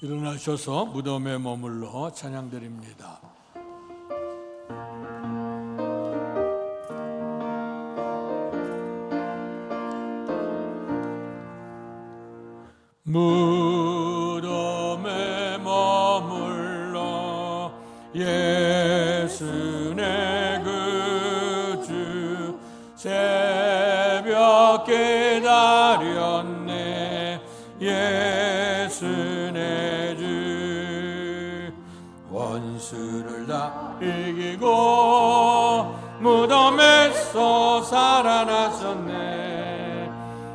일어나셔서 무덤에 머물러 찬양드립니다. 무덤에 머물러 예수 내 구주 새벽 기다렸네. 예수 내 주 원수를 다 이기고 무덤에서 살아나셨네.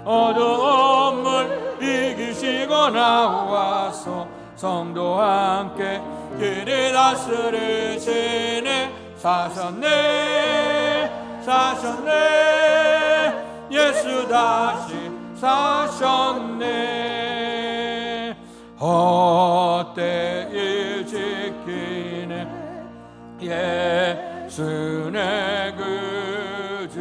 어두움을 이기시고 나와서 성도와 함께 길이 다스리시네. 사셨네 사셨네. 예수 다시 사셨네. 헛되이 지키네. 예수 내 구주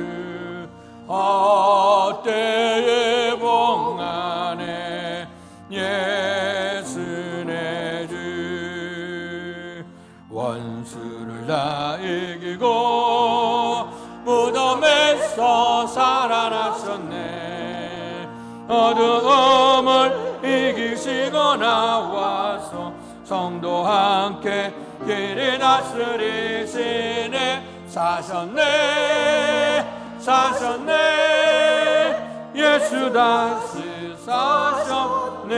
헛되이 봉하네. 예수 내 주 원수를 다 이기고 무덤에서 살아나셨네. 어두움을 이기시고 나와서 성도와 함께 길이 다스리시네. 사셨네 사셨네. 예수 다시 사셨네.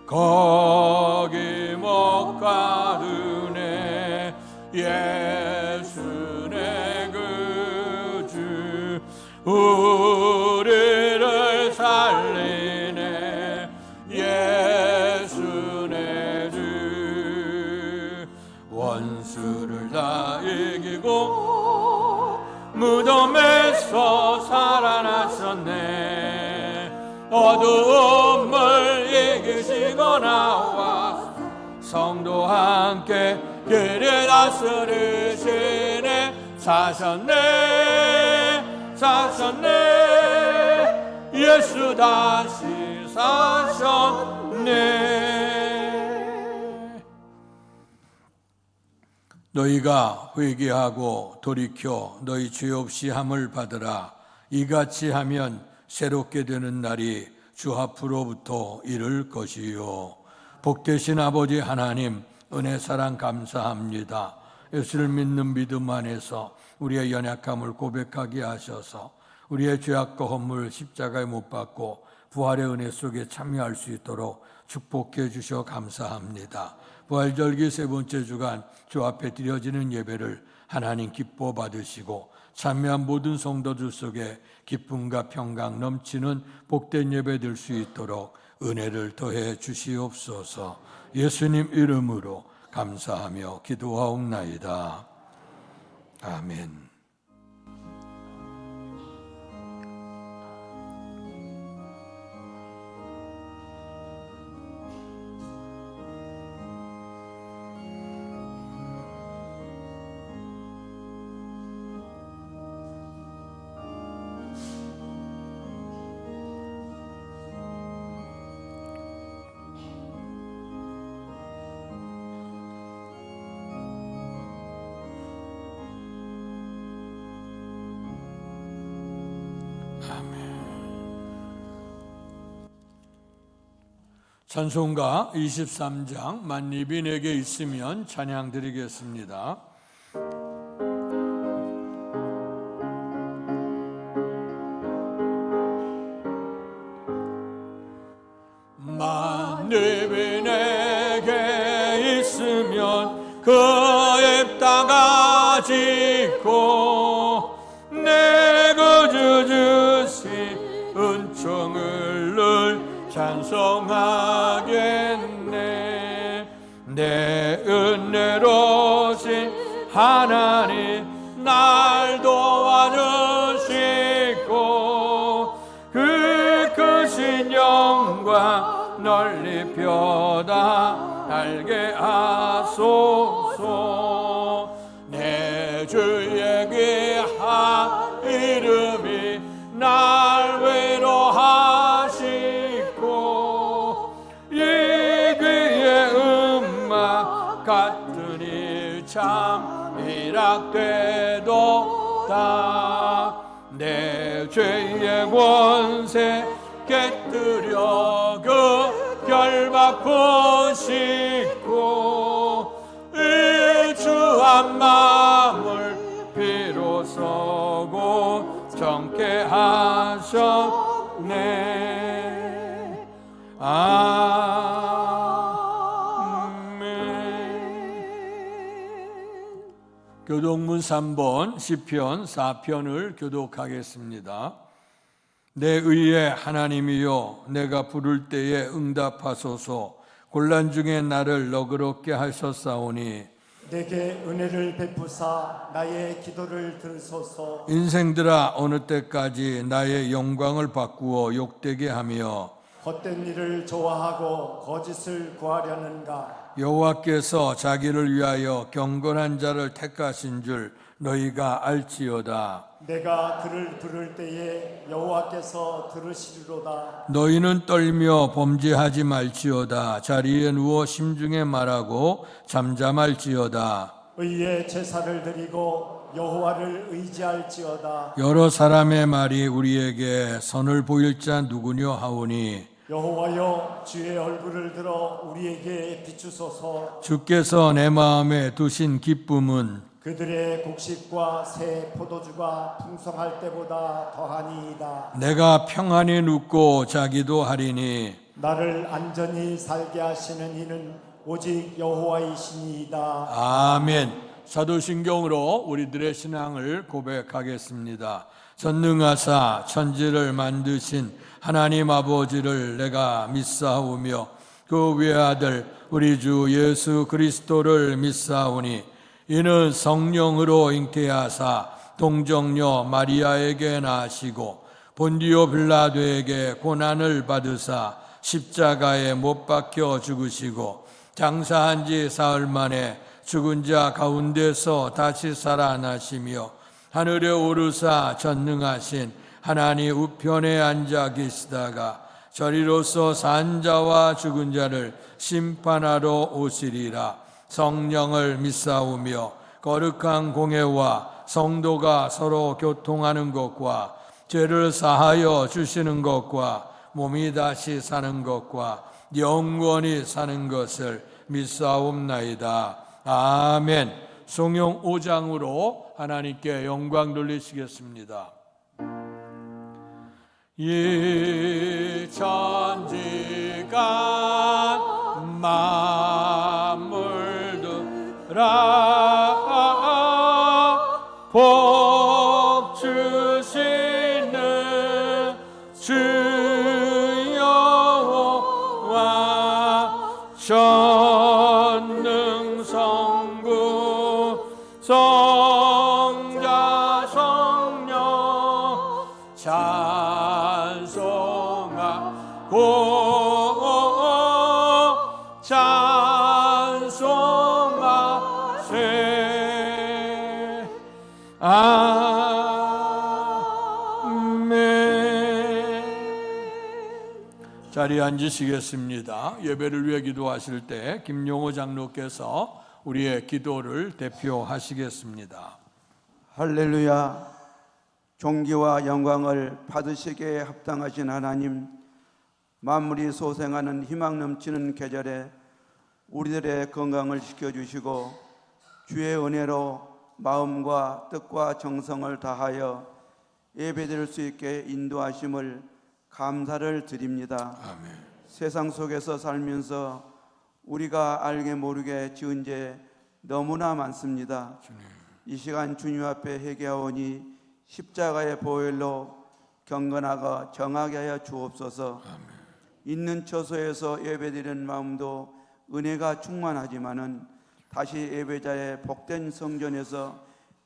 거기 못 가두네. 예수 내 구주 우리를 살리네. 예수 내 주 원수를 다 이기고 무덤에서 살아나셨네. 어두움을 이기시고 나와 성도와 함께 길이 다스리시네. 사셨네 사셨네. 예수 다시 사셨네. 너희가 회개하고 돌이켜 너희 죄 없이 함을 받으라. 이같이 하면 새롭게 되는 날이 주 앞으로부터 이를 것이요. 복되신 아버지 하나님, 은혜 사랑 감사합니다. 예수를 믿는 믿음 안에서 우리의 연약함을 고백하게 하셔서 우리의 죄악과 허물 십자가에 못 박고 부활의 은혜 속에 참여할 수 있도록 축복해 주셔 감사합니다. 부활절기 세 번째 주간 주 앞에 드려지는 예배를 하나님 기뻐 받으시고 참여한 모든 성도들 속에 기쁨과 평강 넘치는 복된 예배 될 수 있도록 은혜를 더해 주시옵소서. 예수님 이름으로 감사하며 기도하옵나이다. 아멘. 찬송가 23장 만입이 내게 있으면 찬양 드리겠습니다. 만입이 내게 있으면 그 입 다 가지고 내 구주 주신 은총을 늘 찬송하겠네. 내 은혜로신 하나님 날 도와주시고 그 크신 영광 널리 펴다 알게 하소서. 내 주의 귀한 이름이 날 위로하시고 되도다. 내 죄의 권세 깨뜨려 그 결박고 싣고 주한 마음을 비로소고 정케 하셨네. 교독문 3번 시편 4편을 교독하겠습니다. 내 의의 하나님이여, 내가 부를 때에 응답하소서. 곤란 중에 나를 너그럽게 하셨사오니 내게 은혜를 베푸사 나의 기도를 들으소서. 인생들아, 어느 때까지 나의 영광을 바꾸어 욕되게 하며 헛된 일을 좋아하고 거짓을 구하려는가. 여호와께서 자기를 위하여 경건한 자를 택하신 줄 너희가 알지어다. 내가 그를 부를 때에 여호와께서 들으시리로다. 너희는 떨며 범죄하지 말지어다. 자리에 누워 심중에 말하고 잠잠할지어다. 의의 제사를 드리고 여호와를 의지할지어다. 여러 사람의 말이 우리에게 선을 보일 자 누구뇨 하오니 여호와여, 주의 얼굴을 들어 우리에게 비추소서. 주께서 내 마음에 두신 기쁨은 그들의 곡식과 새 포도주가 풍성할 때보다 더하니이다. 내가 평안히 눕고 자기도 하리니 나를 안전히 살게 하시는 이는 오직 여호와이시니이다. 아멘. 사도신경으로 우리들의 신앙을 고백하겠습니다. 전능하사 천지를 만드신 하나님 아버지를 내가 믿사오며 그 외아들 우리 주 예수 그리스도를 믿사오니 이는 성령으로 잉태하사 동정녀 마리아에게 나시고 본디오 빌라도에게 고난을 받으사 십자가에 못 박혀 죽으시고 장사한 지 사흘 만에 죽은 자 가운데서 다시 살아나시며 하늘에 오르사 전능하신 하나님 우편에 앉아 계시다가 저리로서 산 자와 죽은 자를 심판하러 오시리라. 성령을 믿사오며 거룩한 공회와 성도가 서로 교통하는 것과 죄를 사하여 주시는 것과 몸이 다시 사는 것과 영원히 사는 것을 믿사옵나이다. 아멘. 성령 5장으로 하나님께 영광 돌리시겠습니다. 이 천지가 만물들아 복 주시는 주 여호와 전능성부 성자 성령 찬송하고 찬송하세. 아멘. 자리에 앉으시겠습니다. 예배를 위해 기도하실 때 김용호 장로께서 우리의 기도를 대표하시겠습니다. 할렐루야. 존귀와 영광을 받으시기에 합당하신 하나님, 만물이 소생하는 희망 넘치는 계절에 우리들의 건강을 지켜주시고 주의 은혜로 마음과 뜻과 정성을 다하여 예배드릴 수 있게 인도하심을 감사를 드립니다. 아멘. 세상 속에서 살면서 우리가 알게 모르게 지은 죄 너무나 많습니다. 이 시간 주님 앞에 회개하오니 십자가의 보혈로 경건하고 정하게 하여 주옵소서. 아멘. 있는 처소에서 예배드리는 마음도 은혜가 충만하지만은 다시 예배자의 복된 성전에서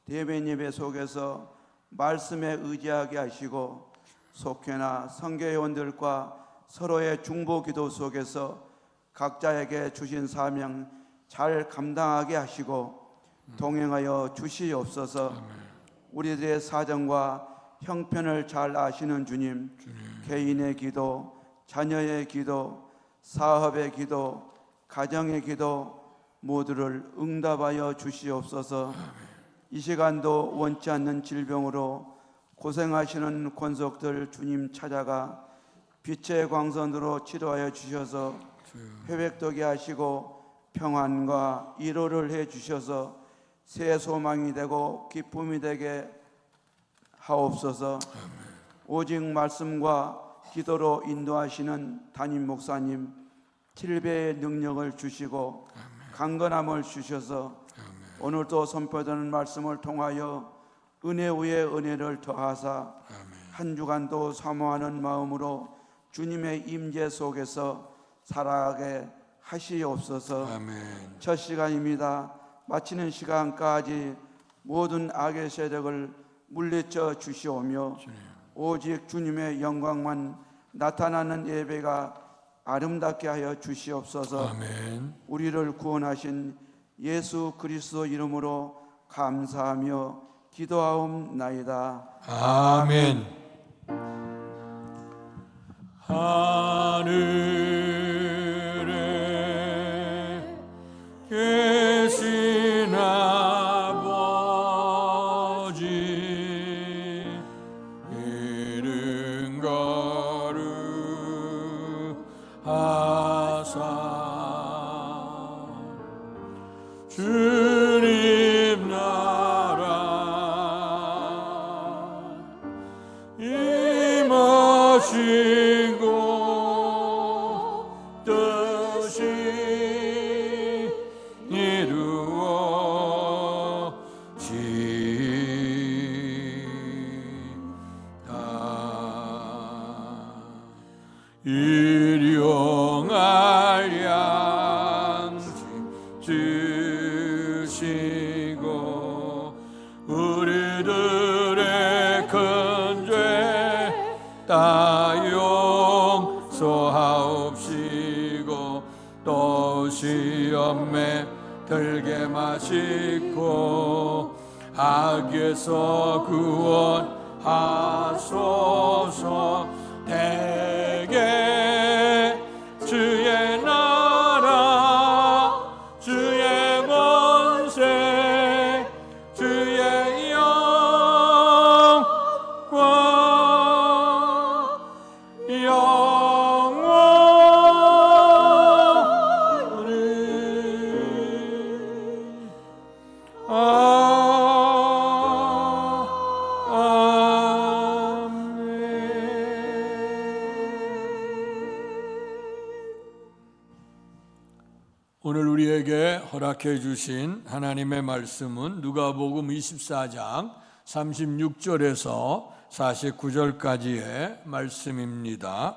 대면 예배 속에서 말씀에 의지하게 하시고 속회나 선교회원들과 서로의 중보 기도 속에서 각자에게 주신 사명 잘 감당하게 하시고 동행하여 주시옵소서. 우리들의 사정과 형편을 잘 아시는 주님, 개인의 기도, 자녀의 기도, 사업의 기도, 가정의 기도 모두를 응답하여 주시옵소서. 이 시간도 원치 않는 질병으로 고생하시는 권속들 주님 찾아가 빛의 광선으로 치료하여 주셔서 회복되게 하시고 평안과 위로를 해 주셔서 새 소망이 되고 기쁨이 되게 하옵소서. 오직 말씀과 기도로 인도하시는 담임 목사님 7배의 능력을 주시고 강건함을 주셔서 오늘도 선포되는 말씀을 통하여 은혜 위에 은혜를 더하사 한 주간도 사모하는 마음으로 주님의 임재 속에서 살아가게 하시옵소서. 아멘. 첫 시간입니다. 마치는 시간까지 모든 악의 세력을 물리쳐 주시오며 오직 주님의 영광만 나타나는 예배가 아름답게 하여 주시옵소서. 아멘. 우리를 구원하신 예수 그리스도 이름으로 감사하며 기도하옵나이다. 아멘. 하늘에 계신 아버지 이름 거룩하사 주님 나라 임하시고 뜻이 이루어지다. 일용할 양식 주시고 우리들의 큰 죄 다 용서하옵시고 또 시험에 들게 마시고 악에서 구원하소서. 대개 주의 나라 주의 권세 주의 영광 영원히 오늘 우리에게 허락해 주신 하나님의 말씀은 누가복음 24장 36절에서 49절까지의 말씀입니다.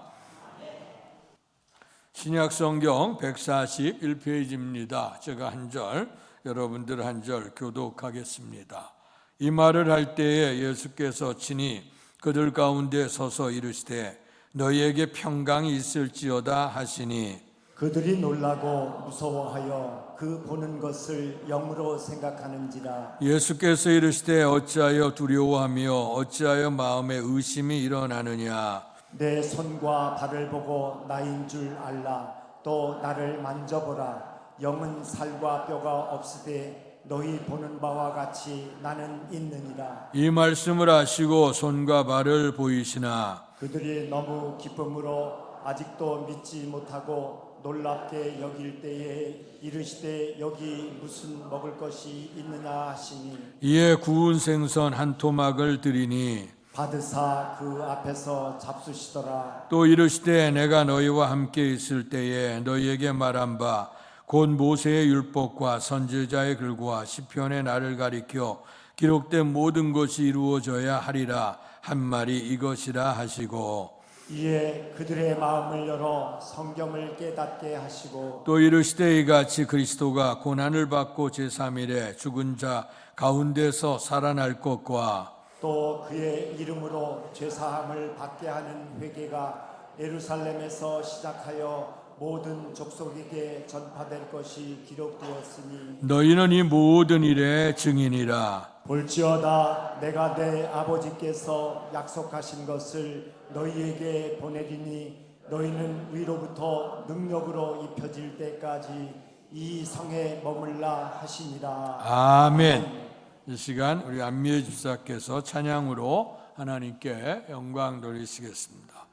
신약성경 141페이지입니다. 제가 한 절, 여러분들 한 절 교독하겠습니다. 이 말을 할 때에 예수께서 친히 그들 가운데 서서 이르시되 너희에게 평강이 있을지어다 하시니 그들이 놀라고 무서워하여 그 보는 것을 영으로 생각하는지라. 예수께서 이르시되 어찌하여 두려워하며 어찌하여 마음에 의심이 일어나느냐. 내 손과 발을 보고 나인 줄 알라. 또 나를 만져보라. 영은 살과 뼈가 없으되 너희 보는 바와 같이 나는 있느니라. 이 말씀을 하시고 손과 발을 보이시나 그들이 너무 기쁨으로 아직도 믿지 못하고 놀랍게 여길 때에 이르시되 여기 무슨 먹을 것이 있느냐 하시니 이에 구운 생선 한 토막을 드리니 받으사 그 앞에서 잡수시더라. 또 이르시되 내가 너희와 함께 있을 때에 너희에게 말한 바 곧 모세의 율법과 선지자의 글과 시편의 날을 가리켜 기록된 모든 것이 이루어져야 하리라 한 말이 이것이라 하시고 이에 그들의 마음을 열어 성경을 깨닫게 하시고 또 이르시되 이같이 그리스도가 고난을 받고 제3일에 죽은 자 가운데서 살아날 것과 또 그의 이름으로 죄사함을 받게 하는 회개가 예루살렘에서 시작하여 모든 족속에게 전파될 것이 기록되었으니 너희는 이 모든 일의 증인이라. 볼지어다 내가 내 아버지께서 약속하신 것을 너희에게 보내리니 너희는 위로부터 능력으로 입혀질 때까지 이 성에 머물라 하시니라. 아멘. 이 시간 우리 안미애 집사께서 찬양으로 하나님께 영광 돌리시겠습니다.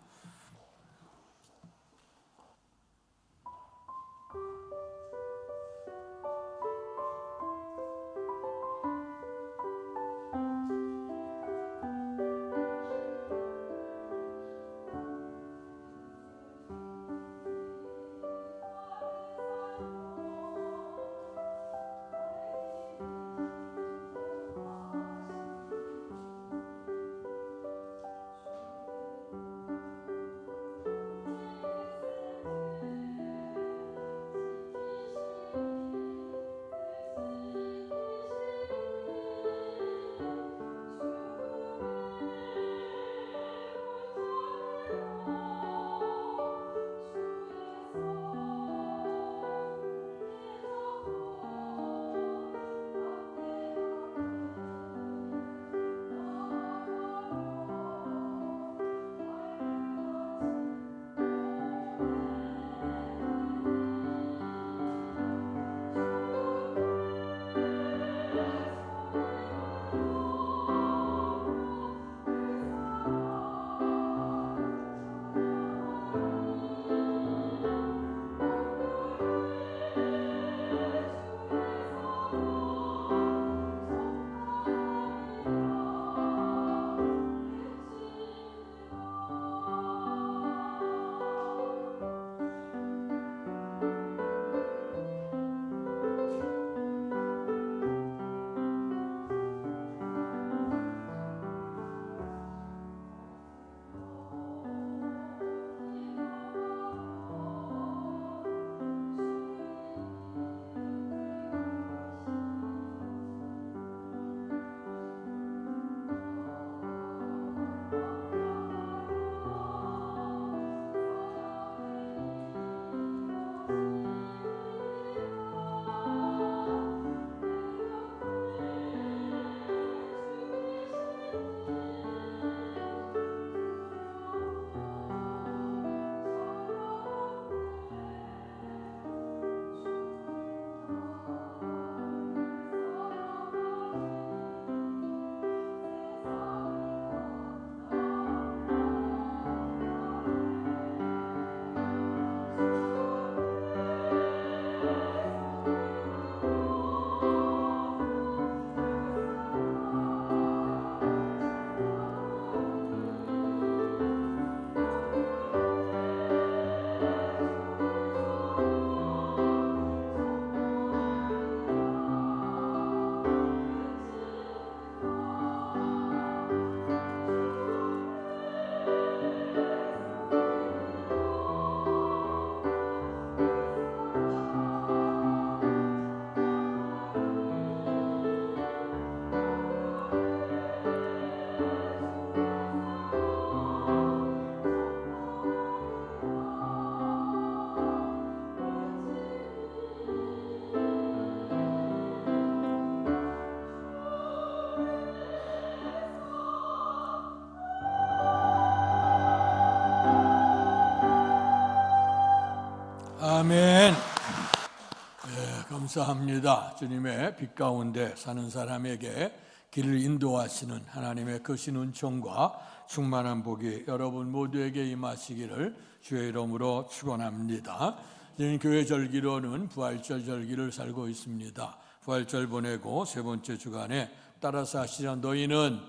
아멘. 네, 감사합니다. 주님의 빛 가운데 사는 사람에게 길을 인도하시는 하나님의 크신 은총과 충만한 복이 여러분 모두에게 임하시기를 주의 이름으로 축원합니다. 저희는 교회 절기로는 부활절 절기를 살고 있습니다. 부활절 보내고 세 번째 주간에 따라서 하시자 너희는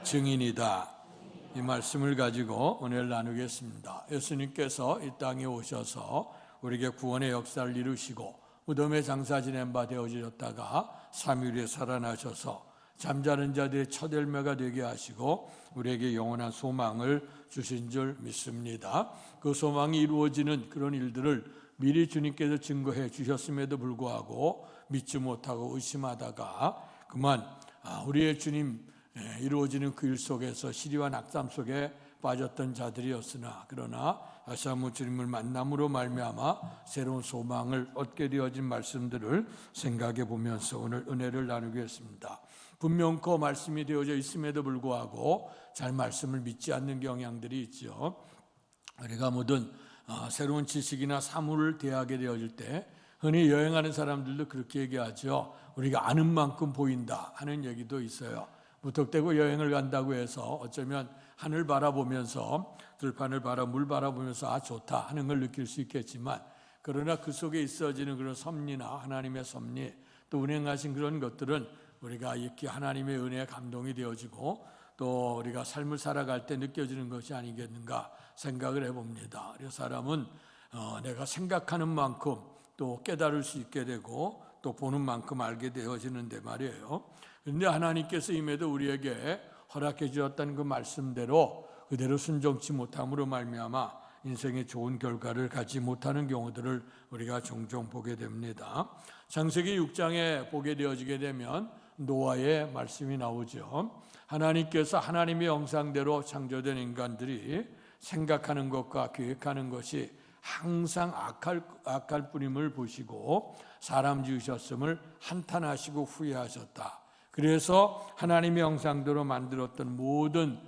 증인이다. 이 말씀을 가지고 오늘 나누겠습니다. 예수님께서 이 땅에 오셔서 우리에게 구원의 역사를 이루시고 무덤에 장사 지낸 바 되어지셨다가 3일에 살아나셔서 잠자는 자들의 첫 열매가 되게 하시고 우리에게 영원한 소망을 주신 줄 믿습니다. 그 소망이 이루어지는 그런 일들을 미리 주님께서 증거해 주셨음에도 불구하고 믿지 못하고 의심하다가 그만 우리의 주님 이루어지는 그 일 속에서 시리와 낙담 속에 빠졌던 자들이었으나 그러나 다시 한번 주님을 만남으로 말미암아 새로운 소망을 얻게 되어진 말씀들을 생각해 보면서 오늘 은혜를 나누겠습니다. 분명코 말씀이 되어져 있음에도 불구하고 잘 말씀을 믿지 않는 경향들이 있죠. 우리가 모든 새로운 지식이나 사물을 대하게 되어질 때 흔히 여행하는 사람들도 그렇게 얘기하죠. 우리가 아는 만큼 보인다 하는 얘기도 있어요. 무턱대고 여행을 간다고 해서 어쩌면 하늘 바라보면서 들판을 물 바라보면서 아 좋다 하는 걸 느낄 수 있겠지만, 그러나 그 속에 있어지는 그런 섭리나 하나님의 섭리 또 운행하신 그런 것들은 우리가 이렇게 하나님의 은혜에 감동이 되어지고 또 우리가 삶을 살아갈 때 느껴지는 것이 아니겠는가 생각을 해봅니다. 그래서 사람은 내가 생각하는 만큼 또 깨달을 수 있게 되고 또 보는 만큼 알게 되어지는데 말이에요. 그런데 하나님께서 임에도 우리에게 허락해 주었던 그 말씀대로 그대로 순종치 못함으로 말미암아 인생의 좋은 결과를 갖지 못하는 경우들을 우리가 종종 보게 됩니다. 창세기 6장에 보게 되어지게 되면 노아의 말씀이 나오죠. 하나님께서 하나님의 형상대로 창조된 인간들이 생각하는 것과 계획하는 것이 항상 악할 뿐임을 보시고 사람 지으셨음을 한탄하시고 후회하셨다. 그래서 하나님의 형상대로 만들었던 모든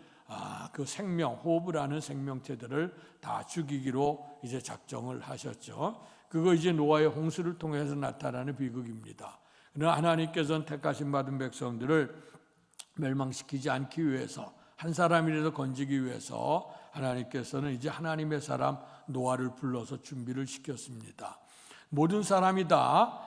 그 생명, 호흡을 생명체들을 다 죽이기로 이제 작정을 하셨죠. 그거 이제 노아의 홍수를 통해서 나타나는 비극입니다. 그러나 하나님께서는 택하신 받은 백성들을 멸망시키지 않기 위해서, 한 사람이라도 건지기 위해서 하나님께서는 이제 하나님의 사람 노아를 불러서 준비를 시켰습니다. 모든 사람이 다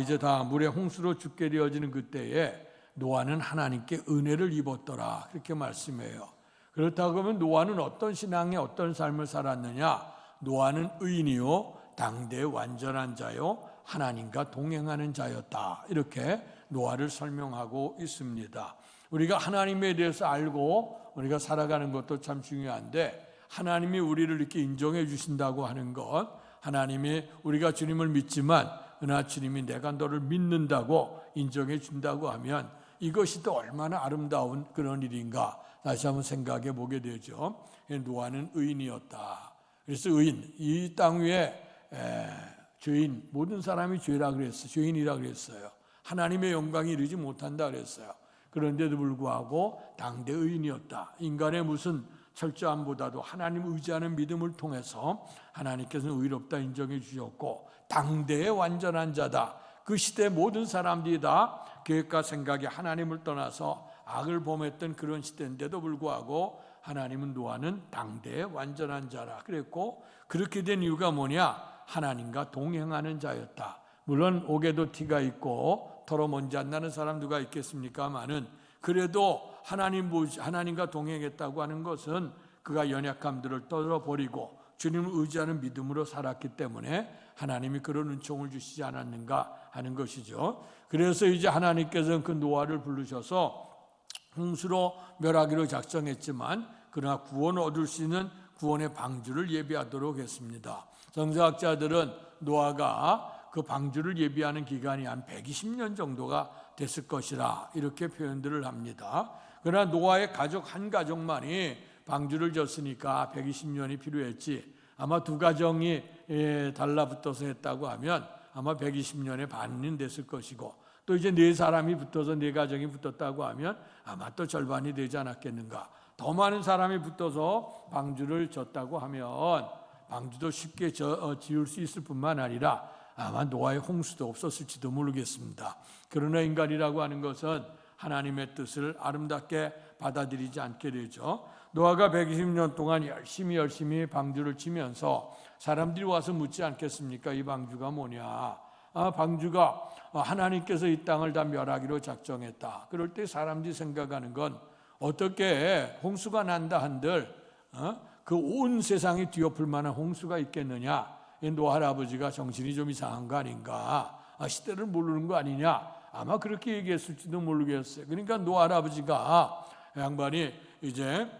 이제 다 물의 홍수로 죽게 되어지는 그때에 노아는 하나님께 은혜를 입었더라, 그렇게 말씀해요. 그렇다고 하면 노아는 어떤 신앙의 어떤 삶을 살았느냐? 노아는 의인이요 당대의 완전한 자요 하나님과 동행하는 자였다, 이렇게 노아를 설명하고 있습니다. 우리가 하나님에 대해서 알고 우리가 살아가는 것도 참 중요한데, 하나님이 우리를 이렇게 인정해 주신다고 하는 것, 하나님이 우리가 주님을 믿지만 그러나 주님이 내가 너를 믿는다고 인정해 준다고 하면 이것이 또 얼마나 아름다운 그런 일인가 다시 한번 생각해 보게 되죠. 노아는 의인이었다. 그래서 의인, 이 땅 위에 죄인, 모든 사람이 죄라 그랬어요. 죄인이라 그랬어요. 하나님의 영광이 이르지 못한다 그랬어요. 그런데도 불구하고 당대 의인이었다. 인간의 무슨 철저함보다도 하나님 의지하는 믿음을 통해서 하나님께서는 의롭다 인정해 주셨고 당대의 완전한 자다. 그 시대 모든 사람들이 다 계획과 생각이 하나님을 떠나서 악을 범했던 그런 시대인데도 불구하고 하나님은 노아는 당대의 완전한 자라 그랬고, 그렇게 된 이유가 뭐냐? 하나님과 동행하는 자였다. 물론 옥에도 티가 있고 더러 먼지 안 나는 사람 누가 있겠습니까마는, 그래도 하나님과 동행했다고 하는 것은 그가 연약함들을 떨어버리고 주님을 의지하는 믿음으로 살았기 때문에 하나님이 그런 은총을 주시지 않았는가 하는 것이죠. 그래서 이제 하나님께서는 그 노아를 부르셔서 홍수로 멸하기로 작정했지만 그러나 구원을 얻을 수 있는 구원의 방주를 예비하도록 했습니다. 성서학자들은 노아가 그 방주를 예비하는 기간이 한 120년 정도가 됐을 것이라 이렇게 표현들을 합니다. 그러나 노아의 가족 한 가족만이 방주를 졌으니까 120년이 필요했지, 아마 두 가정이 달라붙어서 했다고 하면 아마 120년의 반은 됐을 것이고, 또 이제 네 사람이 붙어서 네 가정이 붙었다고 하면 아마 또 절반이 되지 않았겠는가. 더 많은 사람이 붙어서 방주를 졌다고 하면 방주도 쉽게 지을 수 있을 뿐만 아니라 아마 노아의 홍수도 없었을지도 모르겠습니다. 그러나 인간이라고 하는 것은 하나님의 뜻을 아름답게 받아들이지 않게 되죠. 노아가 120년 동안 열심히 방주를 치면서 사람들이 와서 묻지 않겠습니까? 이 방주가 뭐냐? 방주가 하나님께서 이 땅을 다 멸하기로 작정했다. 그럴 때 사람들이 생각하는 건 어떻게 홍수가 난다 한들 그 온 세상이 뒤엎을 만한 홍수가 있겠느냐? 노아 할아버지가 정신이 좀 이상한 거 아닌가? 시대를 모르는 거 아니냐? 아마 그렇게 얘기했을지도 모르겠어요. 그러니까 노아 할아버지가 양반이 이제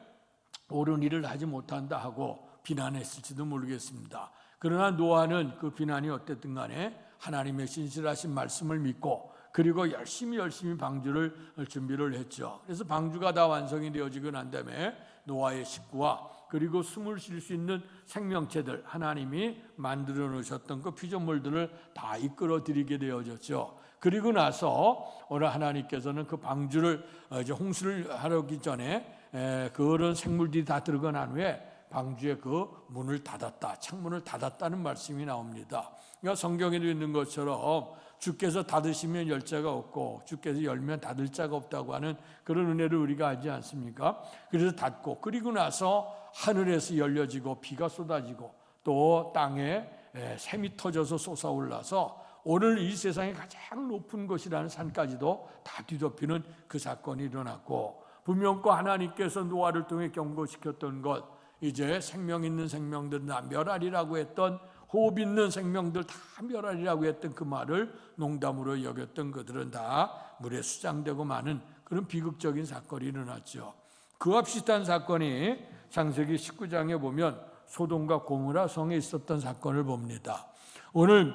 옳은 일을 하지 못한다 하고 비난했을지도 모르겠습니다. 그러나 노아는 그 비난이 어땠든 간에 하나님의 신실하신 말씀을 믿고 그리고 열심히 방주를 준비를 했죠. 그래서 방주가 다 완성이 되어지고 난 다음에 노아의 식구와 그리고 숨을 쉴 수 있는 생명체들, 하나님이 만들어 놓으셨던 그 피조물들을 다 이끌어 드리게 되어졌죠. 그리고 나서 오늘 하나님께서는 그 방주를 이제 홍수를 하기 전에 그런 생물들이 다 들어가 난 후에 방주의 그 문을 닫았다, 창문을 닫았다는 말씀이 나옵니다. 그러니까 성경에도 있는 것처럼 주께서 닫으시면 열 자가 없고 주께서 열면 닫을 자가 없다고 하는 그런 은혜를 우리가 알지 않습니까? 그래서 닫고, 그리고 나서 하늘에서 열려지고 비가 쏟아지고 또 땅에 샘이 터져서 솟아올라서 오늘 이 세상에 가장 높은 곳이라는 산까지도 다 뒤덮이는 그 사건이 일어났고, 분명코 하나님께서 노아를 통해 경고시켰던 것, 이제 생명 있는 생명들은 다 멸하리라고 했던, 호흡 있는 생명들 다 멸하리라고 했던 그 말을 농담으로 여겼던 그들은 다 물에 수장되고 마는 그런 비극적인 사건이 일어났죠. 그와 비슷한 사건이 창세기 19장에 보면 소돔과 고모라 성에 있었던 사건을 봅니다. 오늘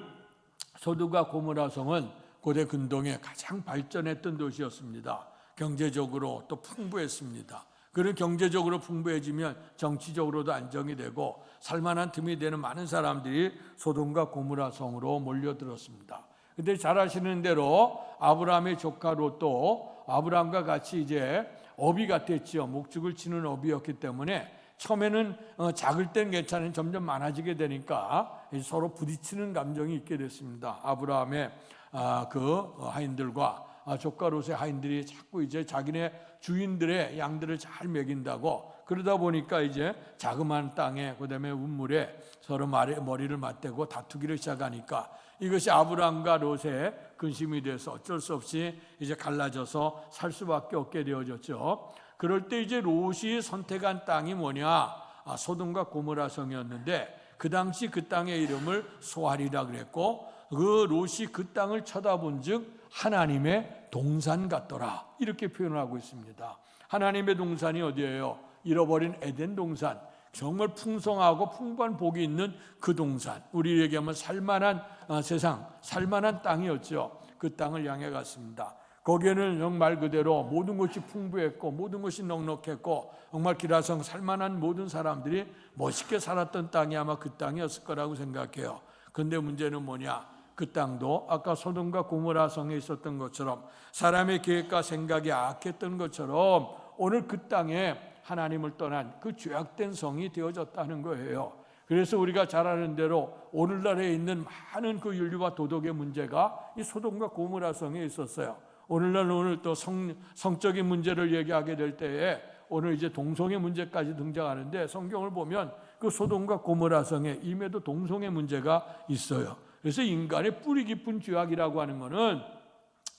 소돔과 고모라 성은 고대 근동의 가장 발전했던 도시였습니다. 경제적으로 또 풍부했습니다. 그런 경제적으로 풍부해지면 정치적으로도 안정이 되고 살만한 틈이 되는 많은 사람들이 소돔과 고모라 성으로 몰려들었습니다. 근데 잘 아시는 대로 아브라함의 조카 롯도 아브라함과 같이 이제 어비 같았죠. 목축을 치는 어비였기 때문에 처음에는 작을 땐 괜찮은, 점점 많아지게 되니까 서로 부딪히는 감정이 있게 됐습니다. 아브라함의 그 하인들과 조카 롯의 하인들이 자꾸 이제 자기네 주인들의 양들을 잘 먹인다고, 그러다 보니까 이제 자그마한 땅에 그다음에 운물에 서로 머리를 맞대고 다투기를 시작하니까 이것이 아브라함과 롯의 근심이 돼서 어쩔 수 없이 이제 갈라져서 살 수밖에 없게 되어졌죠. 그럴 때 이제 롯이 선택한 땅이 뭐냐? 소돔과 고모라 성이었는데 그 당시 그 땅의 이름을 소알이라 그랬고, 그 롯이 그 땅을 쳐다본즉 하나님의 동산 같더라, 이렇게 표현을 하고 있습니다. 하나님의 동산이 어디예요? 잃어버린 에덴 동산, 정말 풍성하고 풍부한 복이 있는 그 동산, 우리 얘기하면 살만한 세상, 살만한 땅이었죠. 그 땅을 향해 갔습니다. 거기에는 정말 그대로 모든 것이 풍부했고 모든 것이 넉넉했고 정말 기라성 살만한 모든 사람들이 멋있게 살았던 땅이 아마 그 땅이었을 거라고 생각해요. 그런데 문제는 뭐냐? 그 땅도 아까 소돔과 고모라 성에 있었던 것처럼 사람의 계획과 생각이 악했던 것처럼 오늘 그 땅에 하나님을 떠난 그 죄악된 성이 되어졌다는 거예요. 그래서 우리가 잘 아는 대로 오늘날에 있는 많은 그 윤리와 도덕의 문제가 이 소돔과 고모라 성에 있었어요. 오늘 또 성적인 문제를 얘기하게 될 때에 오늘 이제 동성애 문제까지 등장하는데, 성경을 보면 그 소돔과 고모라 성에 임에도 동성애 문제가 있어요. 그래서 인간의 뿌리 깊은 죄악이라고 하는 것은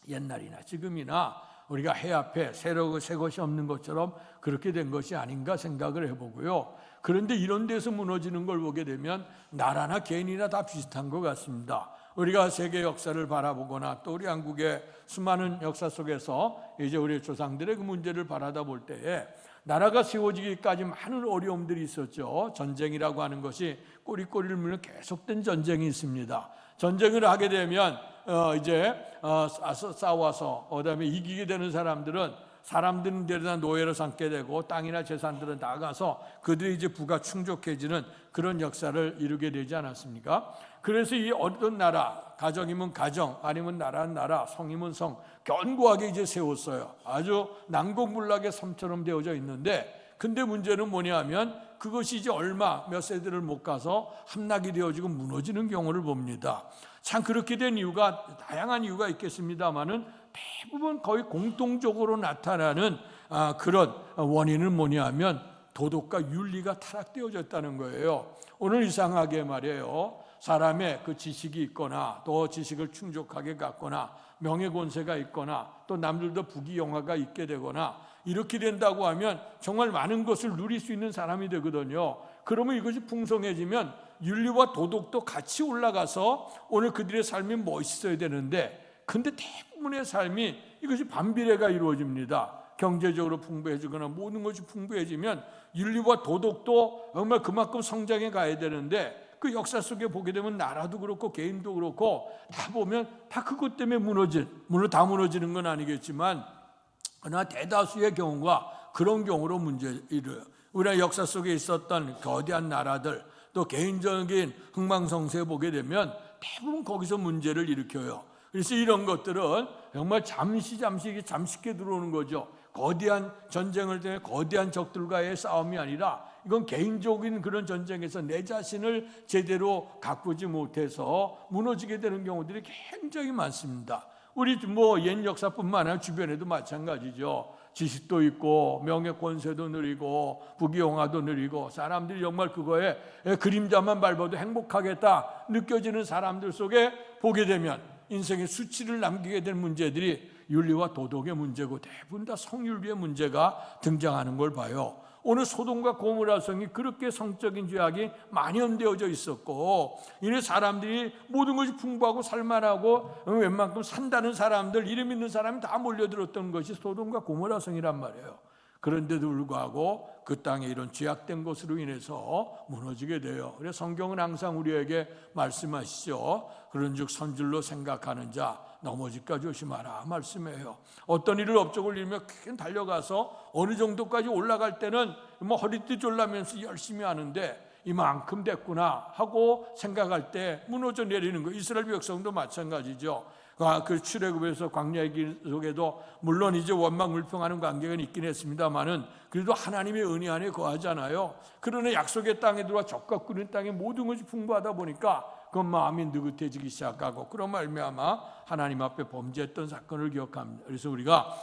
옛날이나 지금이나 우리가 해 앞에 새 것이 없는 것처럼 그렇게 된 것이 아닌가 생각을 해보고요. 그런데 이런 데서 무너지는 걸 보게 되면 나라나 개인이나 다 비슷한 것 같습니다. 우리가 세계 역사를 바라보거나 또 우리 한국의 수많은 역사 속에서 이제 우리 조상들의 그 문제를 바라다 볼 때에 나라가 세워지기까지 많은 어려움들이 있었죠. 전쟁이라고 하는 것이 꼬리꼬리를 물는 계속된 전쟁이 있습니다. 전쟁을 하게 되면 이제 싸워서 그다음에 이기게 되는 사람들은 데려다 노예로 삼게 되고 땅이나 재산들은 나가서 그들이 이제 부가 충족해지는 그런 역사를 이루게 되지 않았습니까? 그래서 이 어떤 나라, 가정이면 가정, 아니면 나라는 나라, 성이면 성, 견고하게 이제 세웠어요. 아주 난공불락의 섬처럼 되어져 있는데, 근데 문제는 뭐냐면 그것이 이제 몇 세대를 못 가서 함락이 되어지고 무너지는 경우를 봅니다. 참 그렇게 된 이유가 다양한 이유가 있겠습니다만은 대부분 거의 공통적으로 나타나는 그런 원인은 뭐냐면 도덕과 윤리가 타락되어졌다는 거예요. 오늘 이상하게 말이에요. 사람의 그 지식이 있거나 또 지식을 충족하게 갖거나 명예권세가 있거나 또 남들도 부귀영화가 있게 되거나 이렇게 된다고 하면 정말 많은 것을 누릴 수 있는 사람이 되거든요. 그러면 이것이 풍성해지면 윤리와 도덕도 같이 올라가서 오늘 그들의 삶이 멋있어야 되는데, 근데 대부분의 삶이 이것이 반비례가 이루어집니다. 경제적으로 풍부해지거나 모든 것이 풍부해지면 윤리와 도덕도 정말 그만큼 성장해 가야 되는데, 그 역사 속에 보게 되면 나라도 그렇고 개인도 그렇고 다 보면 다 그것 때문에 물론 다 무너지는 건 아니겠지만 그러나 대다수의 경우가 그런 경우로 문제를 일어요. 우리나라 역사 속에 있었던 거대한 나라들 또 개인적인 흥망성쇠 보게 되면 대부분 거기서 문제를 일으켜요. 그래서 이런 것들은 정말 잠시 들어오는 거죠. 거대한 전쟁을 통해 거대한 적들과의 싸움이 아니라 이건 개인적인 그런 전쟁에서 내 자신을 제대로 가꾸지 못해서 무너지게 되는 경우들이 굉장히 많습니다. 우리 옛 역사뿐만 아니라 주변에도 마찬가지죠. 지식도 있고 명예 권세도 누리고 부귀영화도 누리고 사람들이 정말 그거에 그림자만 밟아도 행복하겠다 느껴지는 사람들 속에 보게 되면 인생의 수치를 남기게 된 문제들이 윤리와 도덕의 문제고 대부분 다 성윤리의 문제가 등장하는 걸 봐요. 오늘 소돔과 고모라 성이 그렇게 성적인 죄악이 만연되어져 있었고, 이래 사람들이 모든 것이 풍부하고 살만하고 웬만큼 산다는 사람들, 이름 있는 사람이 다 몰려들었던 것이 소돔과 고모라 성이란 말이에요. 그런데도 불구하고 그 땅에 이런 죄악된 것으로 인해서 무너지게 돼요. 그래서 성경은 항상 우리에게 말씀하시죠. 그런즉 선줄로 생각하는 자 넘어질까 조심하라 말씀해요. 어떤 일을 업적을 이루며 큰 달려가서 어느 정도까지 올라갈 때는 허리띠 졸라면서 열심히 하는데 이만큼 됐구나 하고 생각할 때 무너져 내리는 거. 이스라엘 백성도 마찬가지죠. 그 출애굽에서 광야의 길 속에도 물론 이제 원망불평하는 관계가 있긴 했습니다만은 그래도 하나님의 은혜 안에 거하잖아요. 그러나 약속의 땅에 들어와 적과 꿀린 땅에 모든 것이 풍부하다 보니까 그 마음이 느긋해지기 시작하고 그런 말미암아 하나님 앞에 범죄했던 사건을 기억합니다. 그래서 우리가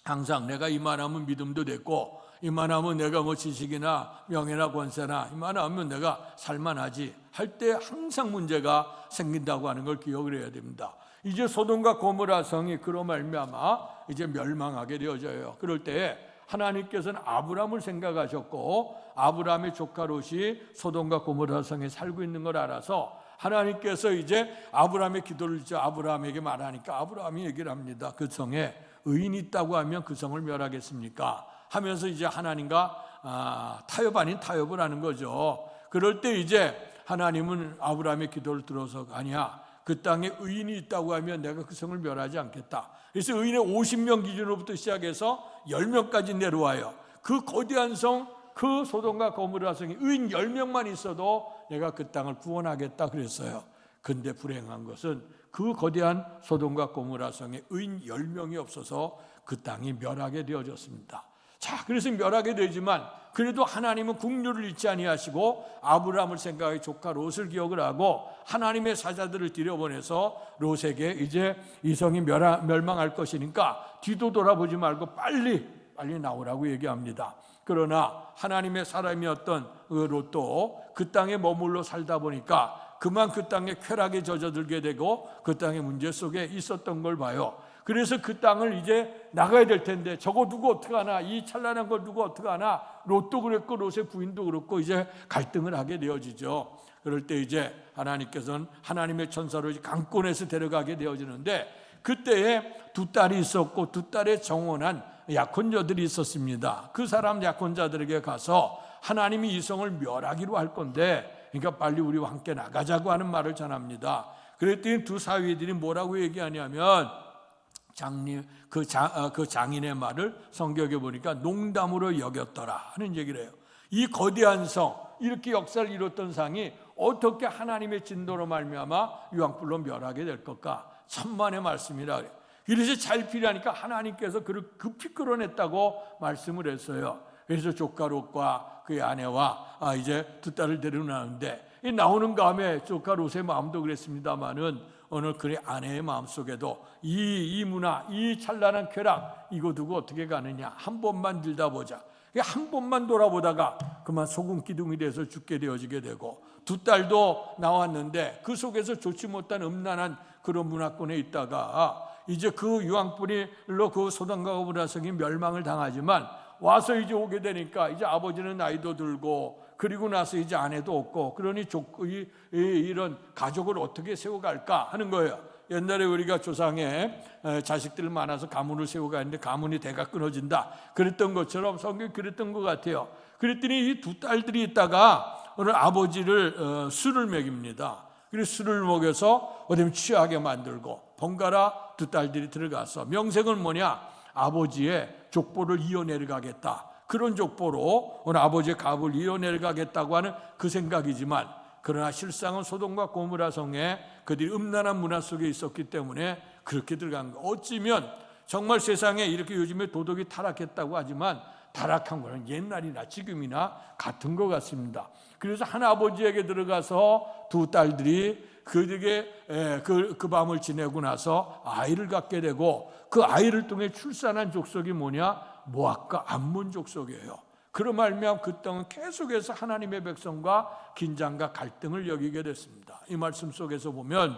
항상 내가 이만하면 믿음도 됐고 이만하면 내가 지식이나 명예나 권세나 이만하면 내가 살만하지 할 때 항상 문제가 생긴다고 하는 걸 기억을 해야 됩니다. 이제 소돔과 고모라 성이 그로 말미암아 이제 멸망하게 되어져요. 그럴 때 하나님께서는 아브라함을 생각하셨고 아브라함의 조카 롯이 소돔과 고모라 성에 살고 있는 걸 알아서 하나님께서 이제 아브라함의 기도를 아브라함에게 말하니까 아브라함이 얘기를 합니다. 그 성에 의인이 있다고 하면 그 성을 멸하겠습니까? 하면서 이제 하나님과 타협 아닌 타협을 하는 거죠. 그럴 때 이제 하나님은 아브라함의 기도를 들어서 아니야. 그 땅에 의인이 있다고 하면 내가 그 성을 멸하지 않겠다. 그래서 의인의 50명 기준으로부터 시작해서 10명까지 내려와요. 그 거대한 성, 그 소돔과 고모라 성에 의인 10명만 있어도 내가 그 땅을 구원하겠다 그랬어요. 근데 불행한 것은 그 거대한 소돔과 고모라 성에 의인 10명이 없어서 그 땅이 멸하게 되어졌습니다. 자, 그래서 멸하게 되지만 그래도 하나님은 국률을 잊지 아니하시고 아브라함을 생각해 조카 롯을 기억을 하고 하나님의 사자들을 들여보내서 롯에게 이제 이 성이 멸망할 것이니까 뒤도 돌아보지 말고 빨리 나오라고 얘기합니다. 그러나 하나님의 사람이었던 롯도 그 땅에 머물러 살다 보니까 그만 그 땅에 쾌락에 젖어들게 되고 그 땅의 문제 속에 있었던 걸 봐요. 그래서 그 땅을 이제 나가야 될 텐데 저거 누구 어떡하나, 이 찬란한 걸 누구 어떡하나, 롯도 그랬고 롯의 부인도 그렇고 이제 갈등을 하게 되어지죠. 그럴 때 이제 하나님께서는 하나님의 천사로 강권에서 데려가게 되어지는데 그때에 두 딸이 있었고 두 딸의 정원한 약혼자들이 있었습니다. 그 사람 약혼자들에게 가서 하나님이 이 성을 멸하기로 할 건데 그러니까 빨리 우리와 함께 나가자고 하는 말을 전합니다. 그랬더니 두 사위들이 뭐라고 얘기하냐면 그 장인의 말을 성경에 보니까 농담으로 여겼더라 하는 얘기를 해요. 이 거대한 성, 이렇게 역사를 이뤘던 상이 어떻게 하나님의 진도로 말미암아 유황불로 멸하게 될 것까? 천만의 말씀이라 그래요. 그래서 잘 필요하니까 하나님께서 그를 급히 끌어냈다고 말씀을 했어요. 그래서 조카 롯과 그의 아내와 이제 두 딸을 데려나오는데 나오는 가운데 조카 롯의 마음도 그랬습니다마는 오늘 그의 아내의 마음속에도 이 문화, 이 찬란한 쾌락 이거 두고 어떻게 가느냐, 한 번만 들다보자. 한 번만 돌아보다가 그만 소금 기둥이 돼서 죽게 되어지게 되고 두 딸도 나왔는데 그 속에서 좋지 못한 음란한 그런 문화권에 있다가 이제 그 유황불로 그 소돔과 고모라 성이 멸망을 당하지만 와서 이제 오게 되니까 이제 아버지는 나이도 들고 그리고 나서 이제 아내도 없고 그러니 이런 가족을 어떻게 세워갈까 하는 거예요. 옛날에 우리가 조상에 자식들 많아서 가문을 세워가는데 가문이 대가 끊어진다 그랬던 것처럼 성경이 그랬던 것 같아요. 그랬더니 이 두 딸들이 있다가 오늘 아버지를 술을 먹입니다. 그래서 술을 먹여서 어디면 취하게 만들고 번갈아 두 딸들이 들어가서 명색은 뭐냐, 아버지의 족보를 이어내려가겠다, 그런 족보로 오늘 아버지의 갑을 이어내려가겠다고 하는 그 생각이지만 그러나 실상은 소돔과 고모라 성에 그들이 음란한 문화 속에 있었기 때문에 그렇게 들어간 거. 어찌면 정말 세상에 이렇게 요즘에 도덕이 타락했다고 하지만 타락한 거는 옛날이나 지금이나 같은 것 같습니다. 그래서 한 아버지에게 들어가서 두 딸들이 그에게 그 밤을 지내고 나서 아이를 갖게 되고 그 아이를 통해 출산한 족속이 뭐냐? 모압과 암몬 족속이에요. 그로 말미암아 그 땅은 계속해서 하나님의 백성과 긴장과 갈등을 여기게 됐습니다. 이 말씀 속에서 보면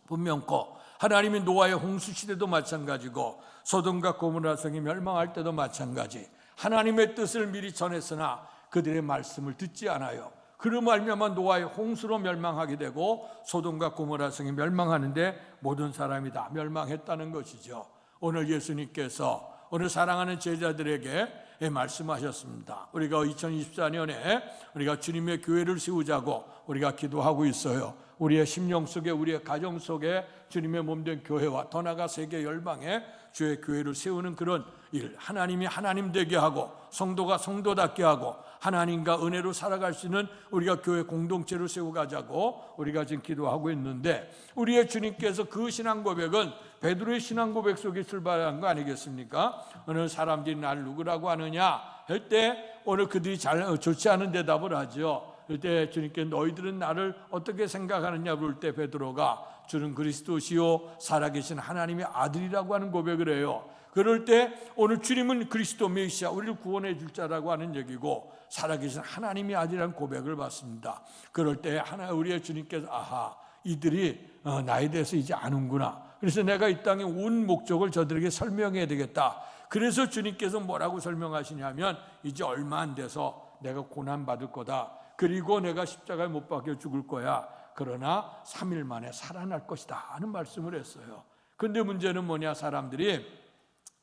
분명코 하나님이 노아의 홍수 시대도 마찬가지고 소돔과 고모라 성이 멸망할 때도 마찬가지, 하나님의 뜻을 미리 전했으나 그들의 말씀을 듣지 않아요. 그로 말미암아 노아의 홍수로 멸망하게 되고 소돔과 고모라 성이 멸망하는데 모든 사람이 다 멸망했다는 것이죠. 오늘 예수님께서 오늘 사랑하는 제자들에게 말씀하셨습니다. 우리가 2024년에 우리가 주님의 교회를 세우자고 우리가 기도하고 있어요. 우리의 심령 속에, 우리의 가정 속에 주님의 몸된 교회와 더 나아가 세계 열방에 주의 교회를 세우는 그런 일, 하나님이 하나님 되게 하고 성도가 성도답게 하고 하나님과 은혜로 살아갈 수 있는 우리가 교회 공동체를 세워가자고 우리가 지금 기도하고 있는데, 우리의 주님께서 그 신앙 고백은 베드로의 신앙 고백 속에 출발한 거 아니겠습니까? 어느 사람들이 날 누구라고 하느냐 할 때 오늘 그들이 좋지 않은 대답을 하죠. 그때 주님께 너희들은 나를 어떻게 생각하느냐 물을 때 베드로가 주는 그리스도시요 살아계신 하나님의 아들이라고 하는 고백을 해요. 그럴 때 오늘 주님은 그리스도 메시아, 우리를 구원해 줄 자라고 하는 얘기고 살아계신 하나님의 아들이라는 고백을 받습니다. 그럴 때 우리의 주님께서 이들이 나에 대해서 이제 아는구나. 그래서 내가 이 땅에 온 목적을 저들에게 설명해야 되겠다. 그래서 주님께서 뭐라고 설명하시냐면 이제 얼마 안 돼서 내가 고난받을 거다. 그리고 내가 십자가에 못 박혀 죽을 거야. 그러나 3일 만에 살아날 것이다 하는 말씀을 했어요. 근데 문제는 뭐냐, 사람들이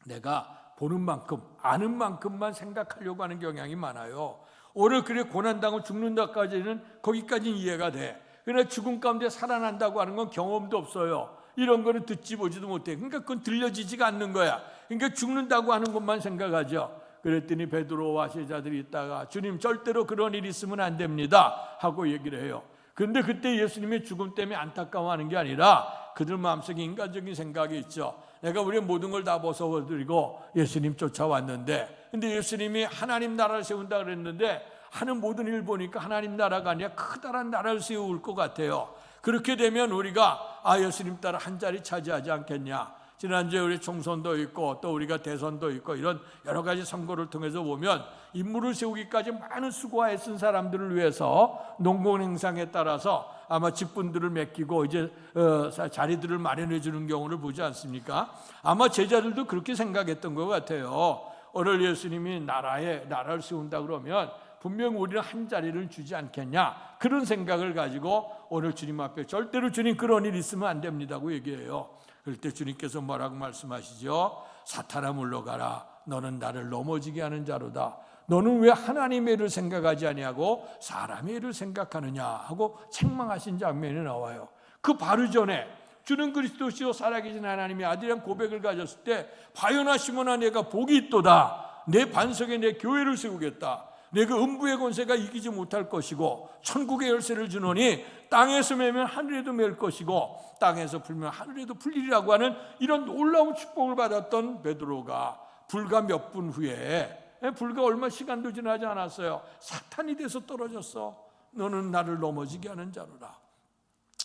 내가 보는 만큼 아는 만큼만 생각하려고 하는 경향이 많아요. 오늘 그래 고난당하고 죽는다까지는 거기까지는 이해가 돼. 그러나 죽음 가운데 살아난다고 하는 건 경험도 없어요. 이런 거는 듣지 보지도 못해. 그러니까 그건 들려지지가 않는 거야. 그러니까 죽는다고 하는 것만 생각하죠. 그랬더니 베드로와 제자들이 있다가 주님 절대로 그런 일이 있으면 안 됩니다 하고 얘기를 해요. 그런데 그때 예수님의 죽음 때문에 안타까워하는 게 아니라 그들 마음속에 인간적인 생각이 있죠. 내가 우리의 모든 걸 다 벗어버리고 예수님 쫓아왔는데, 근데 예수님이 하나님 나라를 세운다 그랬는데 하는 모든 일 보니까 하나님 나라가 아니라 커다란 나라를 세울 것 같아요. 그렇게 되면 우리가 예수님 따라 한 자리 차지하지 않겠냐. 지난주에 우리 총선도 있고 또 우리가 대선도 있고 이런 여러 가지 선거를 통해서 보면 인물을 세우기까지 많은 수고와 애쓴 사람들을 위해서 농공행상에 따라서 아마 직분들을 맡기고 이제 자리들을 마련해 주는 경우를 보지 않습니까? 아마 제자들도 그렇게 생각했던 것 같아요. 오늘 예수님이 나라를 세운다 그러면 분명 우리는 한 자리를 주지 않겠냐, 그런 생각을 가지고 오늘 주님 앞에 절대로 주님 그런 일 있으면 안 됩니다고 얘기해요. 그럴 때 주님께서 뭐라고 말씀하시죠? 사탄아 물러가라. 너는 나를 넘어지게 하는 자로다. 너는 왜 하나님의 일을 생각하지 아니하고 사람의 일을 생각하느냐 하고 책망하신 장면이 나와요. 그 바로 전에 주는 그리스도시요 살아계신 하나님의 아들이란 고백을 가졌을 때 바요나 시몬아 내가 복이 있도다. 내 반석에 내 교회를 세우겠다. 내가 음부의 권세가 이기지 못할 것이고 천국의 열쇠를 주노니 땅에서 매면 하늘에도 맬 것이고 땅에서 풀면 하늘에도 풀리리라고 하는 이런 놀라운 축복을 받았던 베드로가 불과 몇 분 후에, 불과 얼마 시간도 지나지 않았어요. 사탄이 돼서 떨어졌어. 너는 나를 넘어지게 하는 자로라.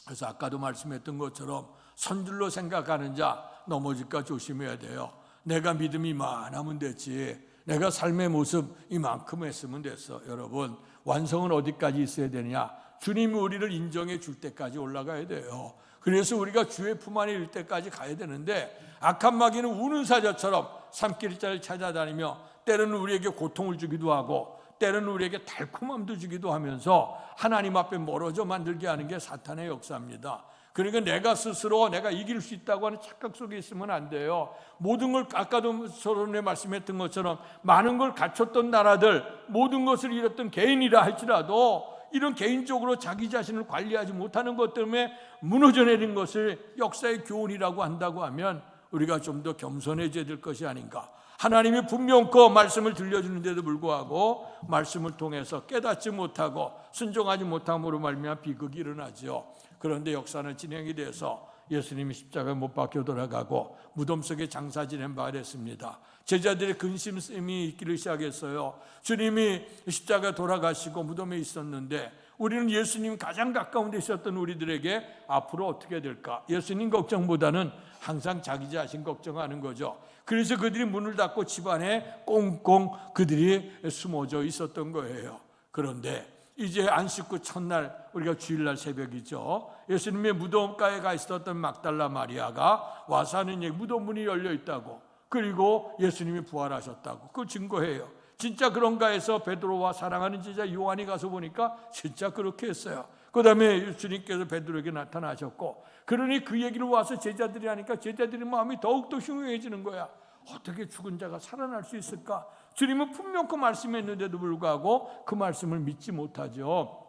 그래서 아까도 말씀했던 것처럼 선줄로 생각하는 자 넘어질까 조심해야 돼요. 내가 믿음이 많으면 됐지, 내가 삶의 모습 이만큼 했으면 됐어. 여러분, 완성은 어디까지 있어야 되느냐? 주님이 우리를 인정해 줄 때까지 올라가야 돼요. 그래서 우리가 주의 품 안에 일 때까지 가야 되는데, 악한 마귀는 우는 사자처럼 산길자를 찾아다니며 때로는 우리에게 고통을 주기도 하고 때로는 우리에게 달콤함도 주기도 하면서 하나님 앞에 멀어져 만들게 하는 게 사탄의 역사입니다. 그러니까 내가 스스로 내가 이길 수 있다고 하는 착각 속에 있으면 안 돼요. 모든 걸, 아까도 서론에 말씀했던 것처럼 많은 걸 갖췄던 나라들, 모든 것을 잃었던 개인이라 할지라도 이런 개인적으로 자기 자신을 관리하지 못하는 것 때문에 무너져 내린 것을 역사의 교훈이라고 한다고 하면 우리가 좀 더 겸손해져야 될 것이 아닌가. 하나님이 분명코 말씀을 들려주는데도 불구하고 말씀을 통해서 깨닫지 못하고 순종하지 못함으로 말미암아 비극이 일어나죠. 그런데 역사는 진행이 돼서 예수님이 십자가에 못 박혀 돌아가고 무덤 속에 장사 지낸 바가 됐습니다. 제자들의 근심이 있기를 시작했어요. 주님이 십자가에 돌아가시고 무덤에 있었는데 우리는 예수님 가장 가까운 데 있었던 우리들에게 앞으로 어떻게 될까? 예수님 걱정보다는 항상 자기 자신 걱정하는 거죠. 그래서 그들이 문을 닫고 집안에 꽁꽁 그들이 숨어져 있었던 거예요. 그런데 이제 안식구 첫날, 우리가 주일날 새벽이죠. 예수님의 무덤가에 가 있었던 막달라 마리아가 와서 하는 얘기, 무덤 문이 열려 있다고, 그리고 예수님이 부활하셨다고, 그걸 증거해요. 진짜 그런가 해서 베드로와 사랑하는 제자 요한이 가서 보니까 진짜 그렇게 했어요. 그 다음에 주님께서 베드로에게 나타나셨고, 그러니 그 얘기를 와서 제자들이 하니까 제자들의 마음이 더욱더 흉흉해지는 거야. 어떻게 죽은 자가 살아날 수 있을까? 주님은 분명 그 말씀했는데도 불구하고 그 말씀을 믿지 못하죠.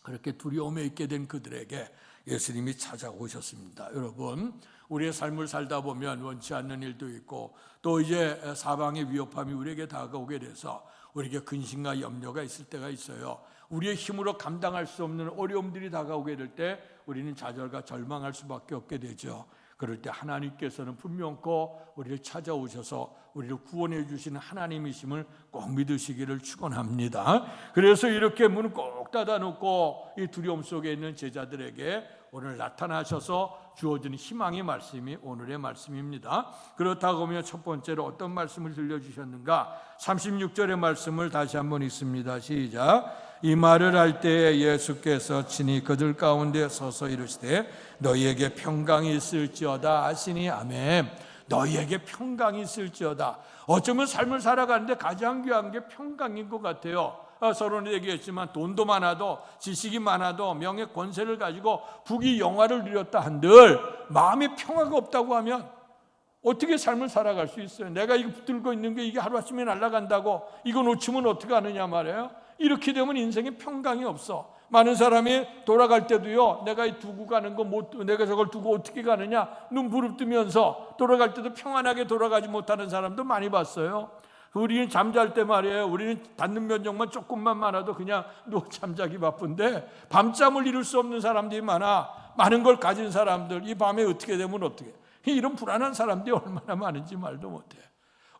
그렇게 두려움에 있게 된 그들에게 예수님이 찾아오셨습니다. 여러분, 우리의 삶을 살다 보면 원치 않는 일도 있고 또 이제 사방의 위협함이 우리에게 다가오게 돼서 우리에게 근심과 염려가 있을 때가 있어요. 우리의 힘으로 감당할 수 없는 어려움들이 다가오게 될 때 우리는 좌절과 절망할 수밖에 없게 되죠. 그럴 때 하나님께서는 분명코 우리를 찾아오셔서 우리를 구원해 주시는 하나님이심을 꼭 믿으시기를 축원합니다. 그래서 이렇게 문을 꼭 닫아놓고 이 두려움 속에 있는 제자들에게 오늘 나타나셔서 주어진 희망의 말씀이 오늘의 말씀입니다. 그렇다고 하면 첫 번째로 어떤 말씀을 들려주셨는가? 36절의 말씀을 다시 한번 읽습니다. 시작. 이 말을 할 때에 예수께서 친히 그들 가운데 서서 이르시되 너희에게 평강이 있을지어다 하시니 아멘. 너희에게 평강이 있을지어다. 어쩌면 삶을 살아가는데 가장 귀한 게 평강인 것 같아요. 서론에 얘기했지만 돈도 많아도 지식이 많아도 명예 권세를 가지고 부귀 영화를 누렸다 한들 마음에 평화가 없다고 하면 어떻게 삶을 살아갈 수 있어요? 내가 이거 붙들고 있는 게 이게 하루아침에 날아간다고 이거 놓치면 어떻게 하느냐 말이에요. 이렇게 되면 인생에 평강이 없어. 많은 사람이 돌아갈 때도요, 내가 두고 가는 거 내가 저걸 두고 어떻게 가느냐 눈 부릅뜨면서 돌아갈 때도 평안하게 돌아가지 못하는 사람도 많이 봤어요. 우리는 잠잘 때 말이에요, 우리는 닿는 면적만 조금만 많아도 그냥 누워 잠자기 바쁜데 밤잠을 이룰 수 없는 사람들이 많아. 많은 걸 가진 사람들, 이 밤에 어떻게 되면 어떻게, 이런 불안한 사람들이 얼마나 많은지 말도 못해.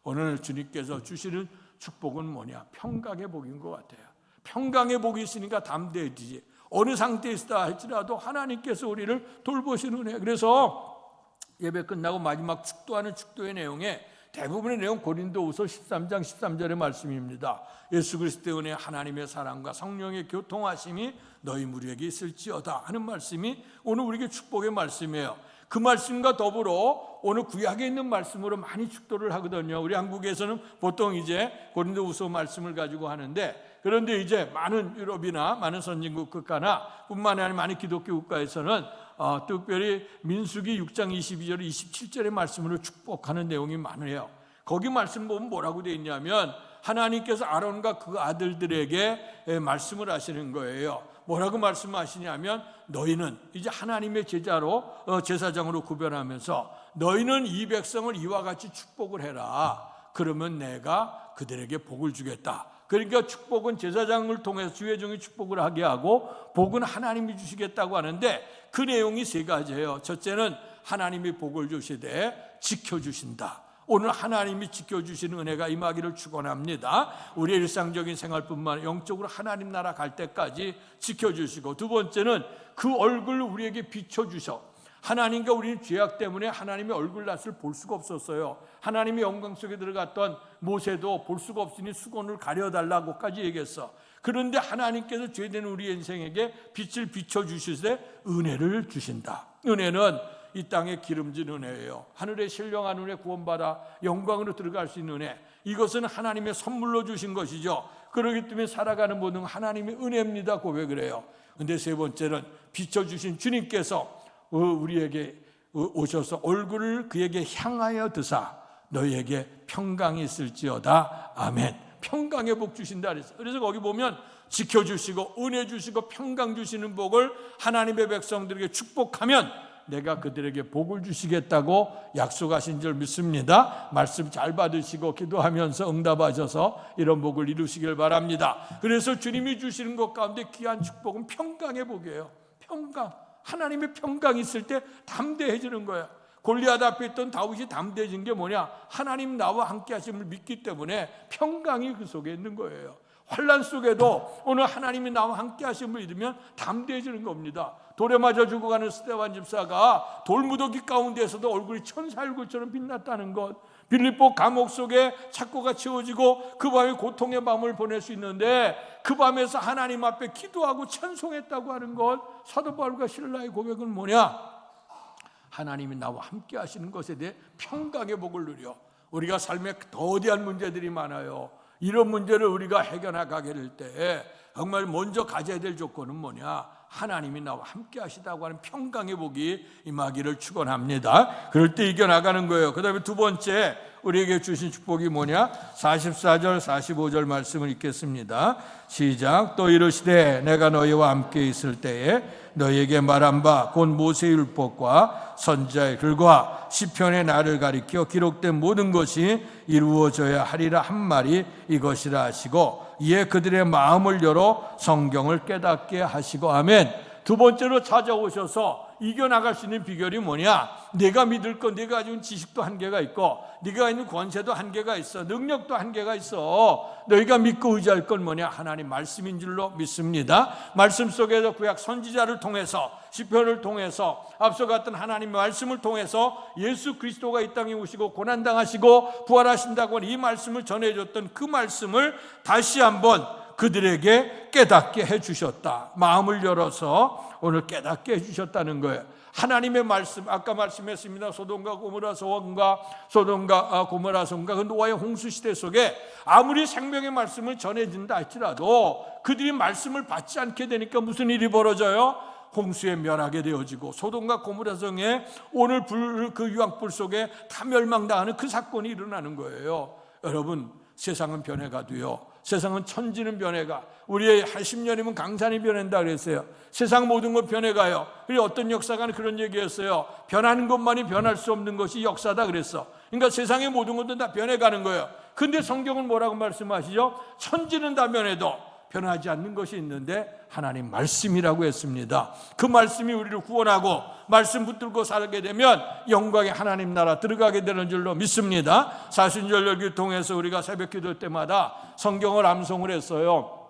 오늘 주님께서 주시는 축복은 뭐냐? 평강의 복인 것 같아요. 평강의 복이 있으니까 담대해지지. 어느 상태에 있다 할지라도 하나님께서 우리를 돌보시는 은혜. 그래서 예배 끝나고 마지막 축도하는 축도의 내용에 대부분의 내용 고린도후서 13장 13절의 말씀입니다. 예수 그리스도의 은혜, 하나님의 사랑과 성령의 교통하심이 너희 무리에게 있을지어다 하는 말씀이 오늘 우리에게 축복의 말씀이에요. 그 말씀과 더불어 오늘 구약에 있는 말씀으로 많이 축도를 하거든요. 우리 한국에서는 보통 이제 고린도후서 말씀을 가지고 하는데, 그런데 이제 많은 유럽이나 많은 선진국 국가나 뿐만 아니라 많은 기독교 국가에서는 특별히 민수기 6장 22절 27절의 말씀으로 축복하는 내용이 많아요. 거기 말씀 보면 뭐라고 되어 있냐면 하나님께서 아론과 그 아들들에게 말씀을 하시는 거예요. 뭐라고 말씀하시냐면 너희는 이제 하나님의 제자로 제사장으로 구별하면서 너희는 이 백성을 이와 같이 축복을 해라. 그러면 내가 그들에게 복을 주겠다. 그러니까 축복은 제사장을 통해서 주회종이 축복을 하게 하고 복은 하나님이 주시겠다고 하는데 그 내용이 세 가지예요. 첫째는 하나님이 복을 주시되 지켜주신다. 오늘 하나님이 지켜주시는 은혜가 임하기를 축원합니다. 우리의 일상적인 생활뿐만 아니라 영적으로 하나님 나라 갈 때까지 지켜주시고, 두 번째는 그 얼굴을 우리에게 비춰주셔. 하나님과 우리는 죄악 때문에 하나님의 얼굴낯을 볼 수가 없었어요. 하나님의 영광 속에 들어갔던 모세도 볼 수가 없으니 수건을 가려달라고까지 얘기했어. 그런데 하나님께서 죄된 우리 인생에게 빛을 비춰주시되 은혜를 주신다. 은혜는 이 땅에 기름진 은혜예요. 하늘에 신령한 은혜, 구원받아 영광으로 들어갈 수 있는 은혜. 이것은 하나님의 선물로 주신 것이죠. 그렇기 때문에 살아가는 모든 하나님의 은혜입니다. 고백을 해요. 그런데 세 번째는 비춰주신 주님께서 우리에게 오셔서 얼굴을 그에게 향하여 드사 너희에게 평강이 있을지어다. 아멘. 평강의 복 주신다 그랬어요. 그래서 거기 보면 지켜주시고 은혜 주시고 평강 주시는 복을 하나님의 백성들에게 축복하면 내가 그들에게 복을 주시겠다고 약속하신 줄 믿습니다. 말씀 잘 받으시고 기도하면서 응답하셔서 이런 복을 이루시길 바랍니다. 그래서 주님이 주시는 것 가운데 귀한 축복은 평강의 복이에요. 평강. 하나님의 평강이 있을 때 담대해지는 거야. 골리앗 앞에 있던 다윗이 담대해진 게 뭐냐? 하나님 나와 함께 하심을 믿기 때문에 평강이 그 속에 있는 거예요. 환난 속에도 오늘 하나님이 나와 함께 하심을 믿으면 담대해지는 겁니다. 돌에 맞아 죽어가는 스데반 집사가 돌무더기 가운데서도 얼굴이 천사 얼굴처럼 빛났다는 것, 빌립보 감옥 속에 착고가 채워지고 그 밤에 고통의 밤을 보낼 수 있는데 그 밤에서 하나님 앞에 기도하고 찬송했다고 하는 것, 사도 바울과 신라의 고백은 뭐냐? 하나님이 나와 함께 하시는 것에 대해 평강의 복을 누려. 우리가 삶에 거대한 문제들이 많아요. 이런 문제를 우리가 해결하게 될 때 정말 먼저 가져야 될 조건은 뭐냐? 하나님이 나와 함께 하시다고 하는 평강의 복이 임하기를 축원합니다. 그럴 때 이겨나가는 거예요. 그 다음에 두 번째 우리에게 주신 축복이 뭐냐? 44절 45절 말씀을 읽겠습니다. 시작. 또 이르시되 내가 너희와 함께 있을 때에 너희에게 말한 바 곧 모세의 율법과 선지자의 글과 시편의 나를 가리켜 기록된 모든 것이 이루어져야 하리라 한 말이 이것이라 하시고 이에 그들의 마음을 열어 성경을 깨닫게 하시고 아멘. 두 번째로 찾아오셔서 이겨나갈 수 있는 비결이 뭐냐? 내가 믿을 것, 내가 가지고 있는 지식도 한계가 있고 네가 있는 권세도 한계가 있어, 능력도 한계가 있어. 너희가 믿고 의지할 건 뭐냐? 하나님 말씀인 줄로 믿습니다. 말씀 속에서 구약 선지자를 통해서, 시편을 통해서, 앞서 갔던 하나님의 말씀을 통해서 예수 그리스도가 이 땅에 오시고 고난당하시고 부활하신다고 하는 이 말씀을 전해줬던 그 말씀을 다시 한번 그들에게 깨닫게 해주셨다. 마음을 열어서 오늘 깨닫게 해주셨다는 거예요. 하나님의 말씀, 아까 말씀했습니다. 소돔과 고모라 소원과 소돔과 고모라 성과 그 노아의 홍수 시대 속에 아무리 생명의 말씀을 전해진다 할지라도 그들이 말씀을 받지 않게 되니까 무슨 일이 벌어져요? 홍수에 멸하게 되어지고 소돔과 고모라 성에 오늘 그 유황불 속에 다 멸망당하는 그 사건이 일어나는 거예요. 여러분, 세상은 변해가도요, 세상은 천지는 변해가, 우리의 80년이면 강산이 변한다 그랬어요. 세상 모든 것 변해가요. 그리고 어떤 역사가는 그런 얘기했어요. 변하는 것만이 변할 수 없는 것이 역사다 그랬어. 그러니까 세상의 모든 것도 다 변해가는 거예요. 근데 성경은 뭐라고 말씀하시죠? 천지는 다 변해도 변하지 않는 것이 있는데 하나님 말씀이라고 했습니다. 그 말씀이 우리를 구원하고 말씀 붙들고 살게 되면 영광의 하나님 나라 들어가게 되는 줄로 믿습니다. 사순절 열기를 통해서 우리가 새벽 기도 때마다 성경을 암송을 했어요.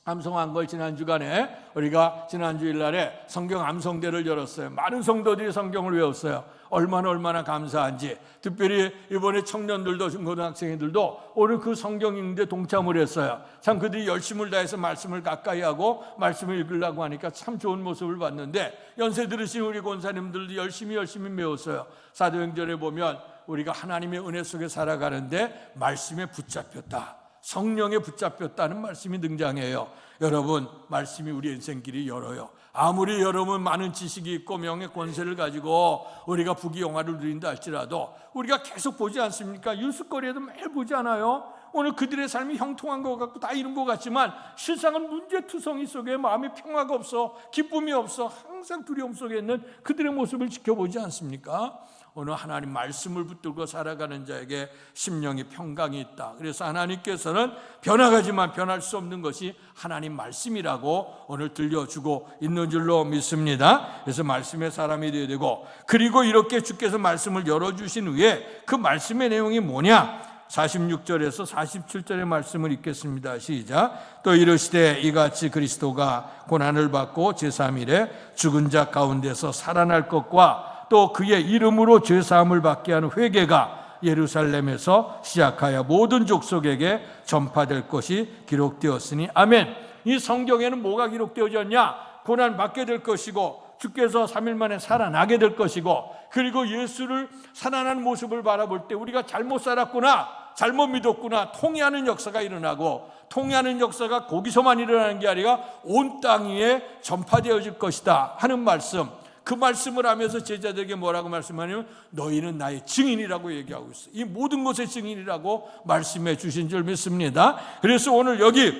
암송한 걸 지난 주간에 우리가 지난 주일날에 성경 암송대를 열었어요. 많은 성도들이 성경을 외웠어요. 얼마나 감사한지. 특별히 이번에 청년들도 중고등학생들도 오늘 그 성경 읽는데 동참을 했어요. 참 그들이 열심을 다해서 말씀을 가까이 하고 말씀을 읽으려고 하니까 참 좋은 모습을 봤는데, 연세 들으신 우리 권사님들도 열심히 배웠어요. 사도행전에 보면 우리가 하나님의 은혜 속에 살아가는데 말씀에 붙잡혔다, 성령에 붙잡혔다는 말씀이 등장해요. 여러분, 말씀이 우리 인생길이 열어요. 아무리 여러분 많은 지식이 있고 명예 권세를 가지고 우리가 부귀영화를 누린다 할지라도 우리가 계속 보지 않습니까? 뉴스거리에도 매일 보지 않아요? 오늘 그들의 삶이 형통한 것 같고 다 이룬 것 같지만 실상은 문제투성이 속에 마음의 평화가 없어, 기쁨이 없어, 항상 두려움 속에 있는 그들의 모습을 지켜보지 않습니까? 오늘 하나님 말씀을 붙들고 살아가는 자에게 심령의 평강이 있다. 그래서 하나님께서는 변화가지만 변할 수 없는 것이 하나님 말씀이라고 오늘 들려주고 있는 줄로 믿습니다. 그래서 말씀의 사람이 되어야 되고, 그리고 이렇게 주께서 말씀을 열어주신 후에 그 말씀의 내용이 뭐냐? 46절에서 47절의 말씀을 읽겠습니다. 시작. 또 이르시되 이같이 그리스도가 고난을 받고 제3일에 죽은 자 가운데서 살아날 것과 또 그의 이름으로 죄사함을 받게 하는 회개가 예루살렘에서 시작하여 모든 족속에게 전파될 것이 기록되었으니 아멘. 이 성경에는 뭐가 기록되어졌냐? 고난 받게 될 것이고 주께서 3일 만에 살아나게 될 것이고, 그리고 예수를 살아난 모습을 바라볼 때 우리가 잘못 살았구나, 잘못 믿었구나, 통회하는 역사가 일어나고, 통회하는 역사가 거기서만 일어나는 게 아니라 온 땅 위에 전파되어질 것이다 하는 말씀. 그 말씀을 하면서 제자들에게 뭐라고 말씀하냐면 너희는 나의 증인이라고 얘기하고 있어요. 이 모든 것의 증인이라고 말씀해 주신 줄 믿습니다. 그래서 오늘 여기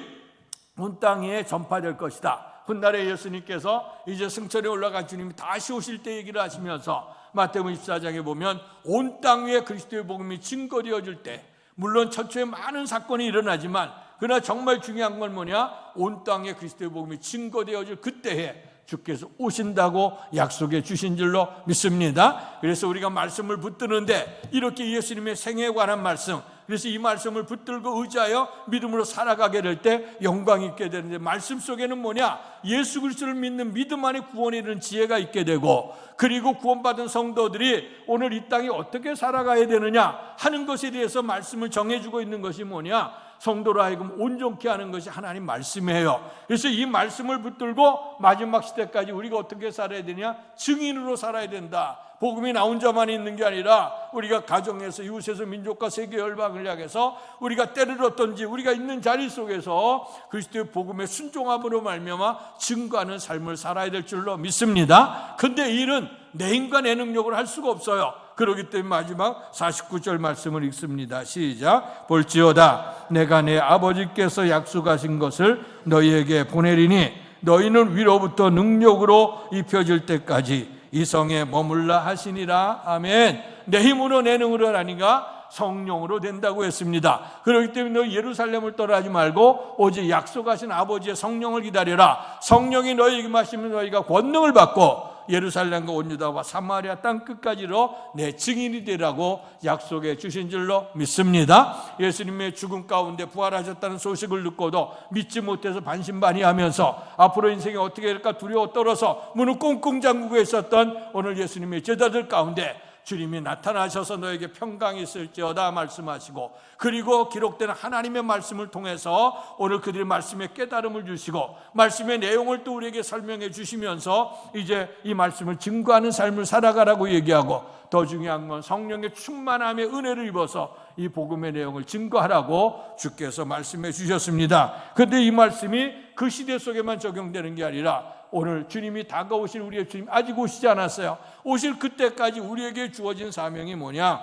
온 땅 위에 전파될 것이다. 훗날에 예수님께서 이제 승천에 올라간 주님이 다시 오실 때 얘기를 하시면서 마태복음 24장에 보면 온 땅 위에 그리스도의 복음이 증거되어질 때, 물론 처초에 많은 사건이 일어나지만 그러나 정말 중요한 건 뭐냐? 온 땅에 그리스도의 복음이 증거되어질 그때에 주께서 오신다고 약속해 주신 줄로 믿습니다. 그래서 우리가 말씀을 붙드는데 이렇게 예수님의 생애에 관한 말씀, 그래서 이 말씀을 붙들고 의지하여 믿음으로 살아가게 될 때 영광 있게 되는데, 말씀 속에는 뭐냐? 예수 그리스도를 믿는 믿음 안에 구원에 이르는 지혜가 있게 되고, 그리고 구원받은 성도들이 오늘 이 땅에 어떻게 살아가야 되느냐 하는 것에 대해서 말씀을 정해주고 있는 것이 뭐냐? 성도로 하여금 온전케 하는 것이 하나님 말씀이에요. 그래서 이 말씀을 붙들고 마지막 시대까지 우리가 어떻게 살아야 되냐? 증인으로 살아야 된다. 복음이 나 혼자만 있는 게 아니라 우리가 가정에서, 이웃에서, 민족과 세계 열방을 향해서 우리가 때를 얻든지 우리가 있는 자리 속에서 그리스도의 복음에 순종함으로 말미암아 증거하는 삶을 살아야 될 줄로 믿습니다. 근데 이 일은 내 힘과 내 능력으로 할 수가 없어요. 그렇기 때문에 마지막 49절 말씀을 읽습니다. 시작. 볼지어다 내가 내 아버지께서 약속하신 것을 너희에게 보내리니 너희는 위로부터 능력으로 입혀질 때까지 이 성에 머물라 하시니라. 아멘. 내 힘으로 내 능으로 하니까 성령으로 된다고 했습니다. 그렇기 때문에 너희 예루살렘을 떠나지 말고 오직 약속하신 아버지의 성령을 기다려라. 성령이 너희에게 마시면 너희가 권능을 받고 예루살렘과 온 유다와 사마리아 땅 끝까지로 내 증인이 되라고 약속해 주신 줄로 믿습니다. 예수님의 죽음 가운데 부활하셨다는 소식을 듣고도 믿지 못해서 반신반의하면서 앞으로 인생이 어떻게 될까 두려워 떨어서 문을 꽁꽁 잠그고 있었던 오늘 예수님의 제자들 가운데 주님이 나타나셔서 너에게 평강이 있을지어다 말씀하시고, 그리고 기록된 하나님의 말씀을 통해서 오늘 그들의 말씀에 깨달음을 주시고 말씀의 내용을 또 우리에게 설명해 주시면서 이제 이 말씀을 증거하는 삶을 살아가라고 얘기하고, 더 중요한 건 성령의 충만함의 은혜를 입어서 이 복음의 내용을 증거하라고 주께서 말씀해 주셨습니다. 그런데 이 말씀이 그 시대 속에만 적용되는 게 아니라 오늘 주님이 다가오실 우리의 주님 아직 오시지 않았어요. 오실 그때까지 우리에게 주어진 사명이 뭐냐?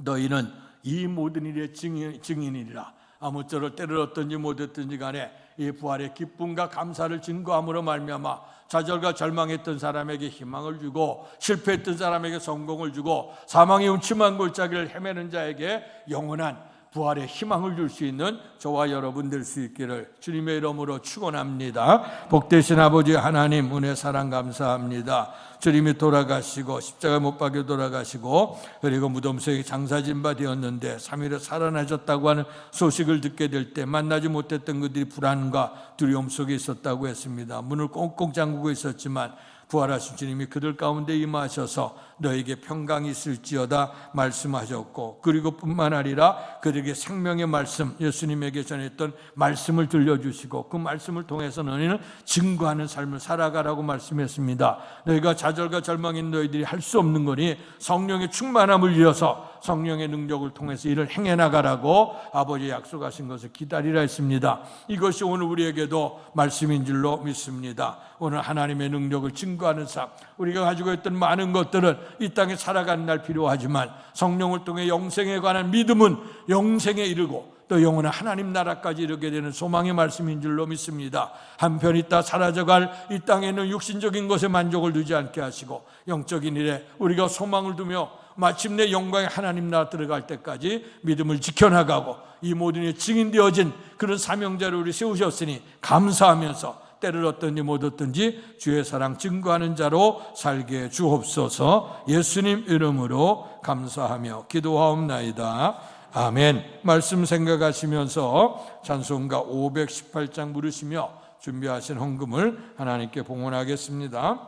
너희는 이 모든 일의 증인이라. 아무쪼록 때를 얻든지 못했든지 간에 이 부활의 기쁨과 감사를 증거함으로 말미암아 좌절과 절망했던 사람에게 희망을 주고, 실패했던 사람에게 성공을 주고, 사망의 음침한 골짜기를 헤매는 자에게 영원한 부활의 희망을 줄 수 있는 저와 여러분 될 수 있기를 주님의 이름으로 축원합니다. 복되신 아버지 하나님, 은혜 사랑 감사합니다. 주님이 돌아가시고 십자가 못 박혀 돌아가시고 그리고 무덤 속에 장사진 바 되었는데 3일에 살아나셨다고 하는 소식을 듣게 될 때 만나지 못했던 그들이 불안과 두려움 속에 있었다고 했습니다. 문을 꽁꽁 잠그고 있었지만 부활하신 주님이 그들 가운데 임하셔서 너에게 평강이 있을지어다 말씀하셨고, 그리고 뿐만 아니라 그들에게 생명의 말씀, 예수님에게 전했던 말씀을 들려주시고 그 말씀을 통해서 너희는 증거하는 삶을 살아가라고 말씀했습니다. 너희가 좌절과 절망인 너희들이 할 수 없는 거니 성령의 충만함을 이어서 성령의 능력을 통해서 이를 행해 나가라고 아버지 약속하신 것을 기다리라 했습니다. 이것이 오늘 우리에게도 말씀인 줄로 믿습니다. 오늘 하나님의 능력을 증거하는 삶, 우리가 가지고 있던 많은 것들은 이 땅에 살아가는 날 필요하지만 성령을 통해 영생에 관한 믿음은 영생에 이르고 또 영원한 하나님 나라까지 이르게 되는 소망의 말씀인 줄로 믿습니다. 한편 있다 사라져갈 이 땅에 있는 육신적인 것에 만족을 두지 않게 하시고 영적인 일에 우리가 소망을 두며 마침내 영광의 하나님 나라 들어갈 때까지 믿음을 지켜나가고 이 모든 일에 증인되어진 그런 사명자를 우리 세우셨으니 감사하면서 때를 얻든지 못 얻든지 주의 사랑 증거하는 자로 살게 주옵소서. 예수님 이름으로 감사하며 기도하옵나이다. 아멘. 말씀 생각하시면서 찬송가 518장 부르시며 준비하신 헌금을 하나님께 봉헌하겠습니다.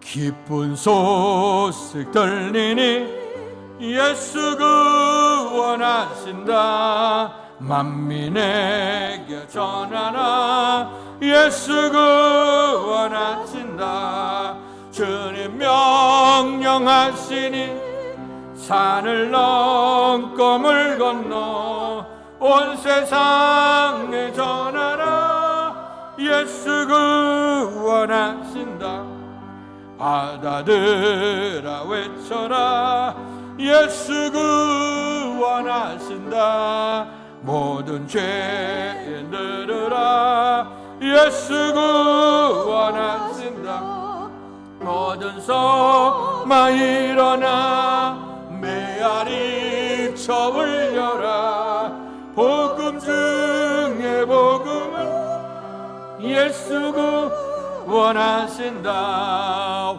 기쁜 소식 들리니 예수 구원하신다. 만민에게 전하라. 예수 구원하신다. 주님 명령하시니 산을 넘고 물 건너 온 세상에 전하라. 예수 구원하신다. 바다들아 외쳐라. 예수 구원하신다. 모든 죄인 들으라. 예수 구원하신다. 모든 소망 일어나 메아리 쳐 울려라. 예수 구원하신다.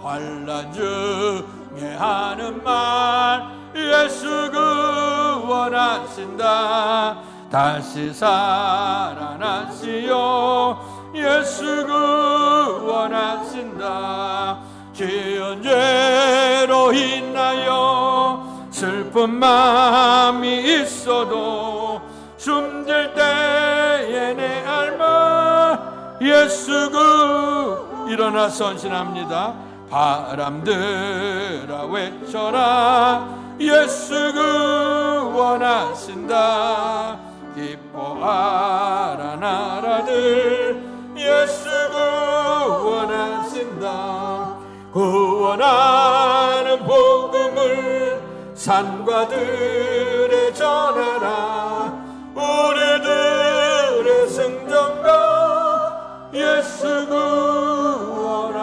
환난 중에 하는 말 예수 구원하신다. 다시 살아나시오 예수 구원하신다. 지은 죄로 인하여 슬픈 마음이 있어도 숨질 때에 내 알마 예수 일어나 선신합니다. 바람들아 외쳐라 예수 구원하신다. 기뻐하라 나라들 예수 구원하신다. 구원하는 복음을 산과 들에 전하라. 우리들의 승전가 예수 구원하신다.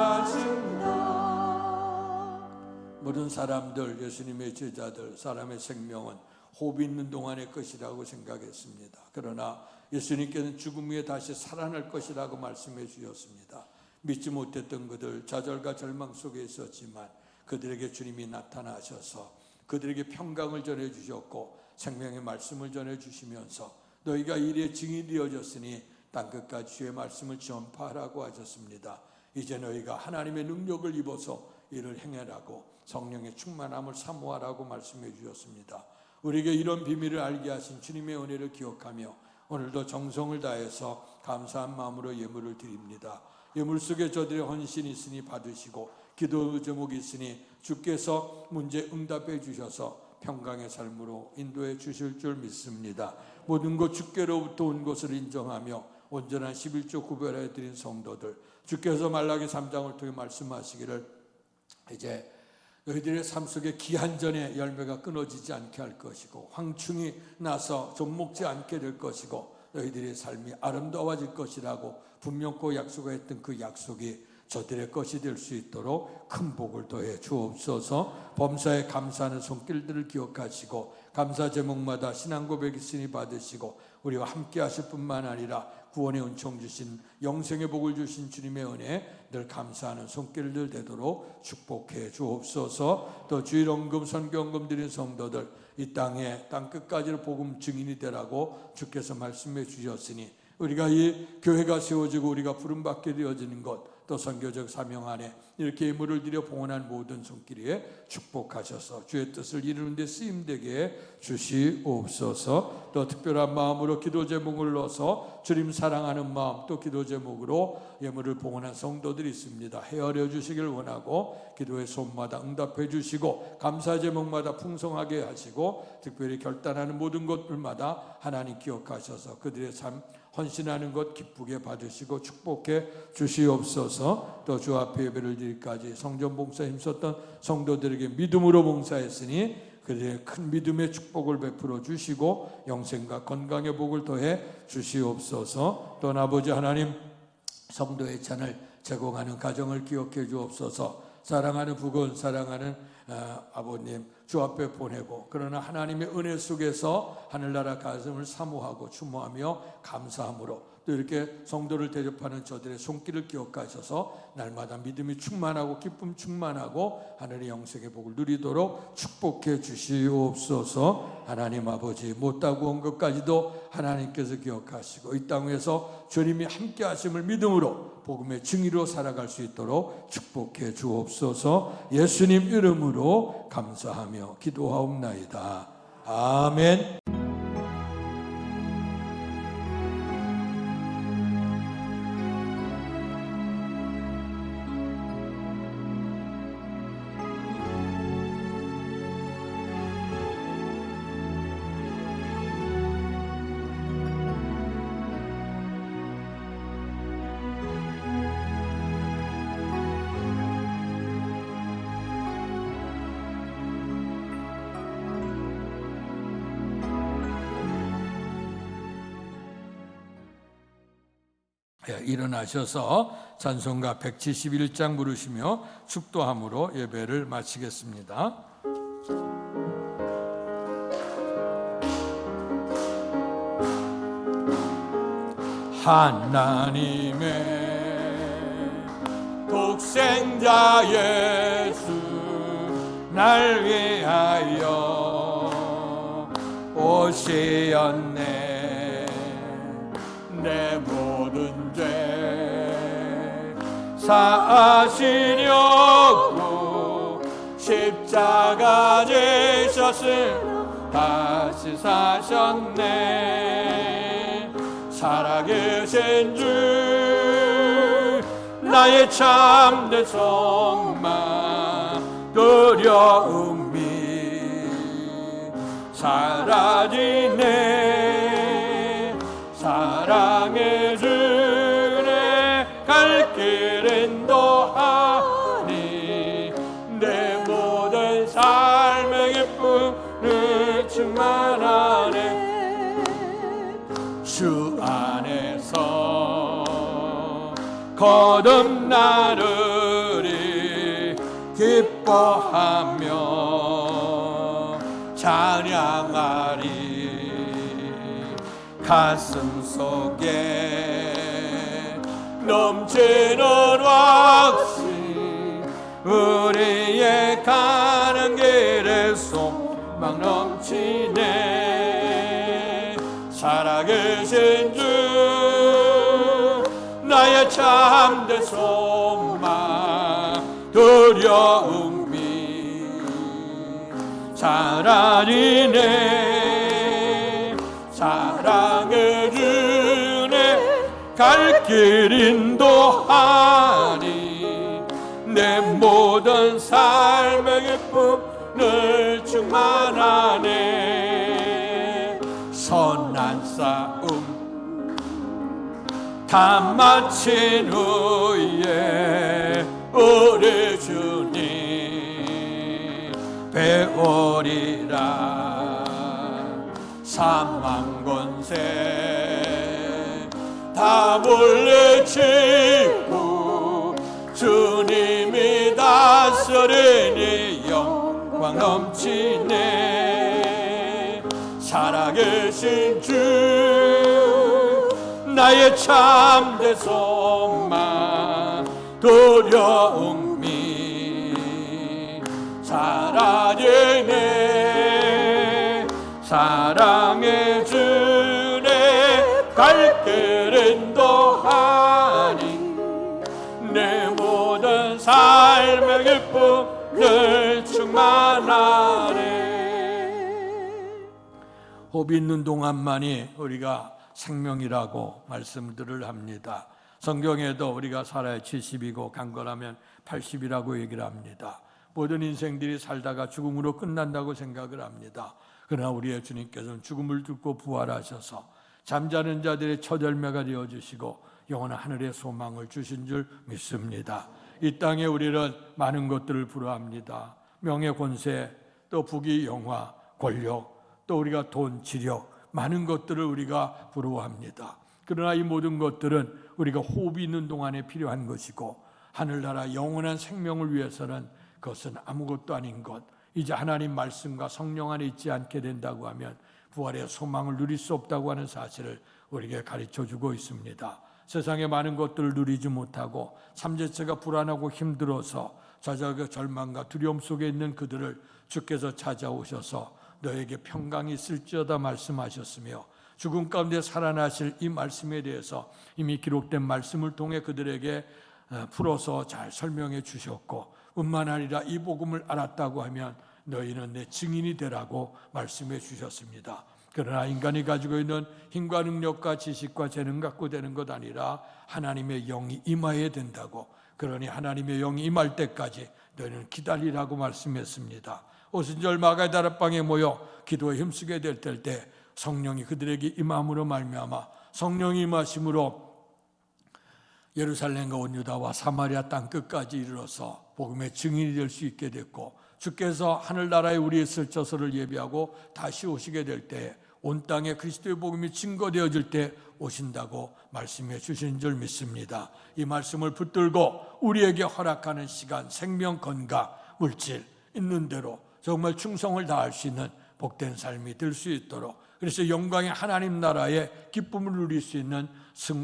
모든 사람들, 예수님의 제자들, 사람의 생명은 호흡 있는 동안의 것이라고 생각했습니다. 그러나 예수님께서는 죽음 후에 다시 살아날 것이라고 말씀해 주셨습니다. 믿지 못했던 그들, 좌절과 절망 속에 있었지만 그들에게 주님이 나타나셔서 그들에게 평강을 전해주셨고 생명의 말씀을 전해주시면서 너희가 이래 증인이 되어졌으니 땅끝까지 주의 말씀을 전파하라고 하셨습니다. 이제 너희가 하나님의 능력을 입어서 이를 행하라고 성령의 충만함을 사모하라고 말씀해 주셨습니다. 우리에게 이런 비밀을 알게 하신 주님의 은혜를 기억하며 오늘도 정성을 다해서 감사한 마음으로 예물을 드립니다. 예물 속에 저들의 헌신이 있으니 받으시고 기도 제목이 있으니 주께서 문제 응답해 주셔서 평강의 삶으로 인도해 주실 줄 믿습니다. 모든 것 주께로부터 온 것을 인정하며 온전한 11조 구별해 드린 성도들, 주께서 말라기 3장을 통해 말씀하시기를 이제 너희들의 삶 속에 기한전의 열매가 끊어지지 않게 할 것이고 황충이 나서 좀 먹지 않게 될 것이고 너희들의 삶이 아름다워질 것이라고 분명코 약속했던 그 약속이 저들의 것이 될 수 있도록 큰 복을 더해 주옵소서. 범사에 감사하는 손길들을 기억하시고 감사 제목마다 신앙 고백 있으니 받으시고 우리와 함께 하실 뿐만 아니라 구원의 은총 주신 영생의 복을 주신 주님의 은혜 늘 감사하는 손길들 되도록 축복해 주옵소서. 또 주일 헌금 선교헌금 드린 성도들 이 땅에 땅끝까지로 복음 증인이 되라고 주께서 말씀해 주셨으니 우리가 이 교회가 세워지고 우리가 부름받게 되어지는 것 또 선교적 사명 안에 이렇게 예물을 드려 봉헌한 모든 손길에 축복하셔서 주의 뜻을 이루는 데 쓰임되게 주시옵소서. 또 특별한 마음으로 기도 제목을 넣어서 주님 사랑하는 마음 또 기도 제목으로 예물을 봉헌한 성도들이 있습니다. 헤아려 주시길 원하고 기도의 손마다 응답해 주시고 감사 제목마다 풍성하게 하시고 특별히 결단하는 모든 것들마다 하나님 기억하셔서 그들의 삶 헌신하는 것 기쁘게 받으시고 축복해 주시옵소서. 또 주 앞에 예배를 드리기까지 성전 봉사에 힘썼던 성도들에게 믿음으로 봉사했으니 그들의 큰 믿음의 축복을 베풀어 주시고 영생과 건강의 복을 더해 주시옵소서. 또 아버지 하나님 성도의 찬을 제공하는 가정을 기억해 주옵소서. 사랑하는 부군 사랑하는 아버님 주 앞에 보내고 그러나 하나님의 은혜 속에서 하늘나라 가슴을 사모하고 추모하며 감사함으로 또 이렇게 성도를 대접하는 저들의 손길을 기억하셔서 날마다 믿음이 충만하고 기쁨 충만하고 하늘의 영생의 복을 누리도록 축복해 주시옵소서. 하나님 아버지 못다고 온 것까지도 하나님께서 기억하시고 이 땅에서 주님이 함께 하심을 믿음으로 복음의 증인으로 살아갈 수 있도록 축복해 주옵소서. 예수님 이름으로 감사하며 기도하옵나이다. 아멘. 일어나셔서 찬송가 171장 부르시며 축도함으로 예배를 마치겠습니다. 하나님의 독생자 예수 날 위하여 오시었네. 내 모든 죄 사하시려고 십자가 지셨으나 다시 사셨네. 살아계신 주 나의 참된 소망 두려움이 사라지네. 사랑의 주내 갈 길 인도하니 내 모든 삶의 기쁨을 충만하네. 주 안에서 거듭나르리 기뻐하며 찬양하리. 가슴 속에 넘치는 확신 우리의 가는 길에 소망 넘치네. 살아계신 주 나의 참된 소망 두려움이 사라지네. 사랑의 주내 갈 길 인도하니 내 모든 삶의 기쁨을 충만하네. 선한 싸움 다 마친 후에 우리 주님 배우리라. 사망 권세 다 물리치고 주님이 다스리니 영광 넘치네. 살아계신 주 나의 참된 소망 두려움이 사라지네. 사랑의 주내 갈 길 인도하니 내 모든 삶의 기쁨을 충만하네. 호흡 있는 동안만이 우리가 생명이라고 말씀들을 합니다. 성경에도 우리가 살아야 70이고 강건하면 80이라고 얘기를 합니다. 모든 인생들이 살다가 죽음으로 끝난다고 생각을 합니다. 그러나 우리의 주님께서는 죽음을 뚫고 부활하셔서 잠자는 자들의 첫 열매가 되어주시고 영원한 하늘의 소망을 주신 줄 믿습니다. 이 땅에 우리는 많은 것들을 부러합니다. 명예, 권세, 또 부귀, 영화, 권력, 또 우리가 돈, 지력, 많은 것들을 우리가 부러워합니다. 그러나 이 모든 것들은 우리가 호흡이 있는 동안에 필요한 것이고 하늘나라 영원한 생명을 위해서는 그것은 아무것도 아닌 것. 이제 하나님 말씀과 성령 안에 있지 않게 된다고 하면 부활의 소망을 누릴 수 없다고 하는 사실을 우리에게 가르쳐주고 있습니다. 세상의 많은 것들을 누리지 못하고 삶 자체가 불안하고 힘들어서 좌절과 절망과 두려움 속에 있는 그들을 주께서 찾아오셔서 너에게 평강이 있을지어다 말씀하셨으며 죽음 가운데 살아나실 이 말씀에 대해서 이미 기록된 말씀을 통해 그들에게 풀어서 잘 설명해 주셨고 뿐만 아니라 이 복음을 알았다고 하면 너희는 내 증인이 되라고 말씀해 주셨습니다. 그러나 인간이 가지고 있는 힘과 능력과 지식과 재능 갖고 되는 것 아니라 하나님의 영이 임하여야 된다고. 그러니 하나님의 영이 임할 때까지 너희는 기다리라고 말씀했습니다. 오순절 마가다락방에 모여 기도에 힘쓰게 될 때 성령이 그들에게 임함으로 말미암아 성령이 임하심으로 예루살렘과 온 유다와 사마리아 땅 끝까지 이르러서 복음의 증인이 될 수 있게 됐고 주께서 하늘나라에 우리의 슬처서를 예비하고 다시 오시게 될 때 온 땅에 그리스도의 복음이 증거되어질 때 오신다고 말씀해 주신 줄 믿습니다. 이 말씀을 붙들고 우리에게 허락하는 시간, 생명, 건강, 물질 있는 대로 정말 충성을 다할 수 있는 복된 삶이 될 수 있도록, 그래서 영광의 하나님 나라의 기쁨을 누릴 수 있는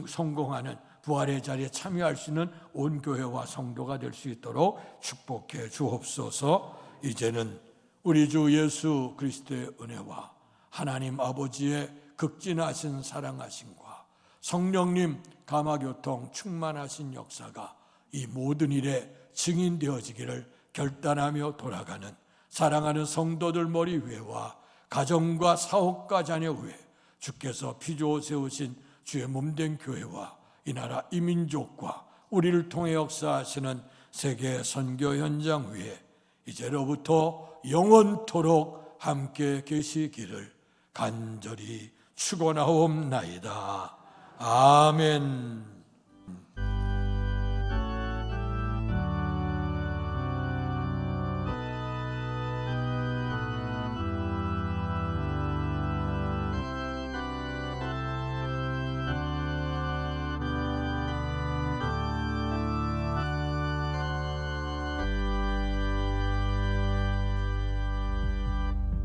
성공하는 부활의 자리에 참여할 수 있는 온 교회와 성도가 될 수 있도록 축복해 주옵소서. 이제는 우리 주 예수 그리스도의 은혜와 하나님 아버지의 극진하신 사랑하심과 성령님 감화교통 충만하신 역사가 이 모든 일에 증인되어지기를 결단하며 돌아가는 사랑하는 성도들 머리 위에와 가정과 사업과 자녀 위에 주께서 피주어 세우신 주의 몸된 교회와 이 나라 이 민족과 우리를 통해 역사하시는 세계 선교 현장 위에 이제로부터 영원토록 함께 계시기를 간절히 축원하옵나이다. 아멘.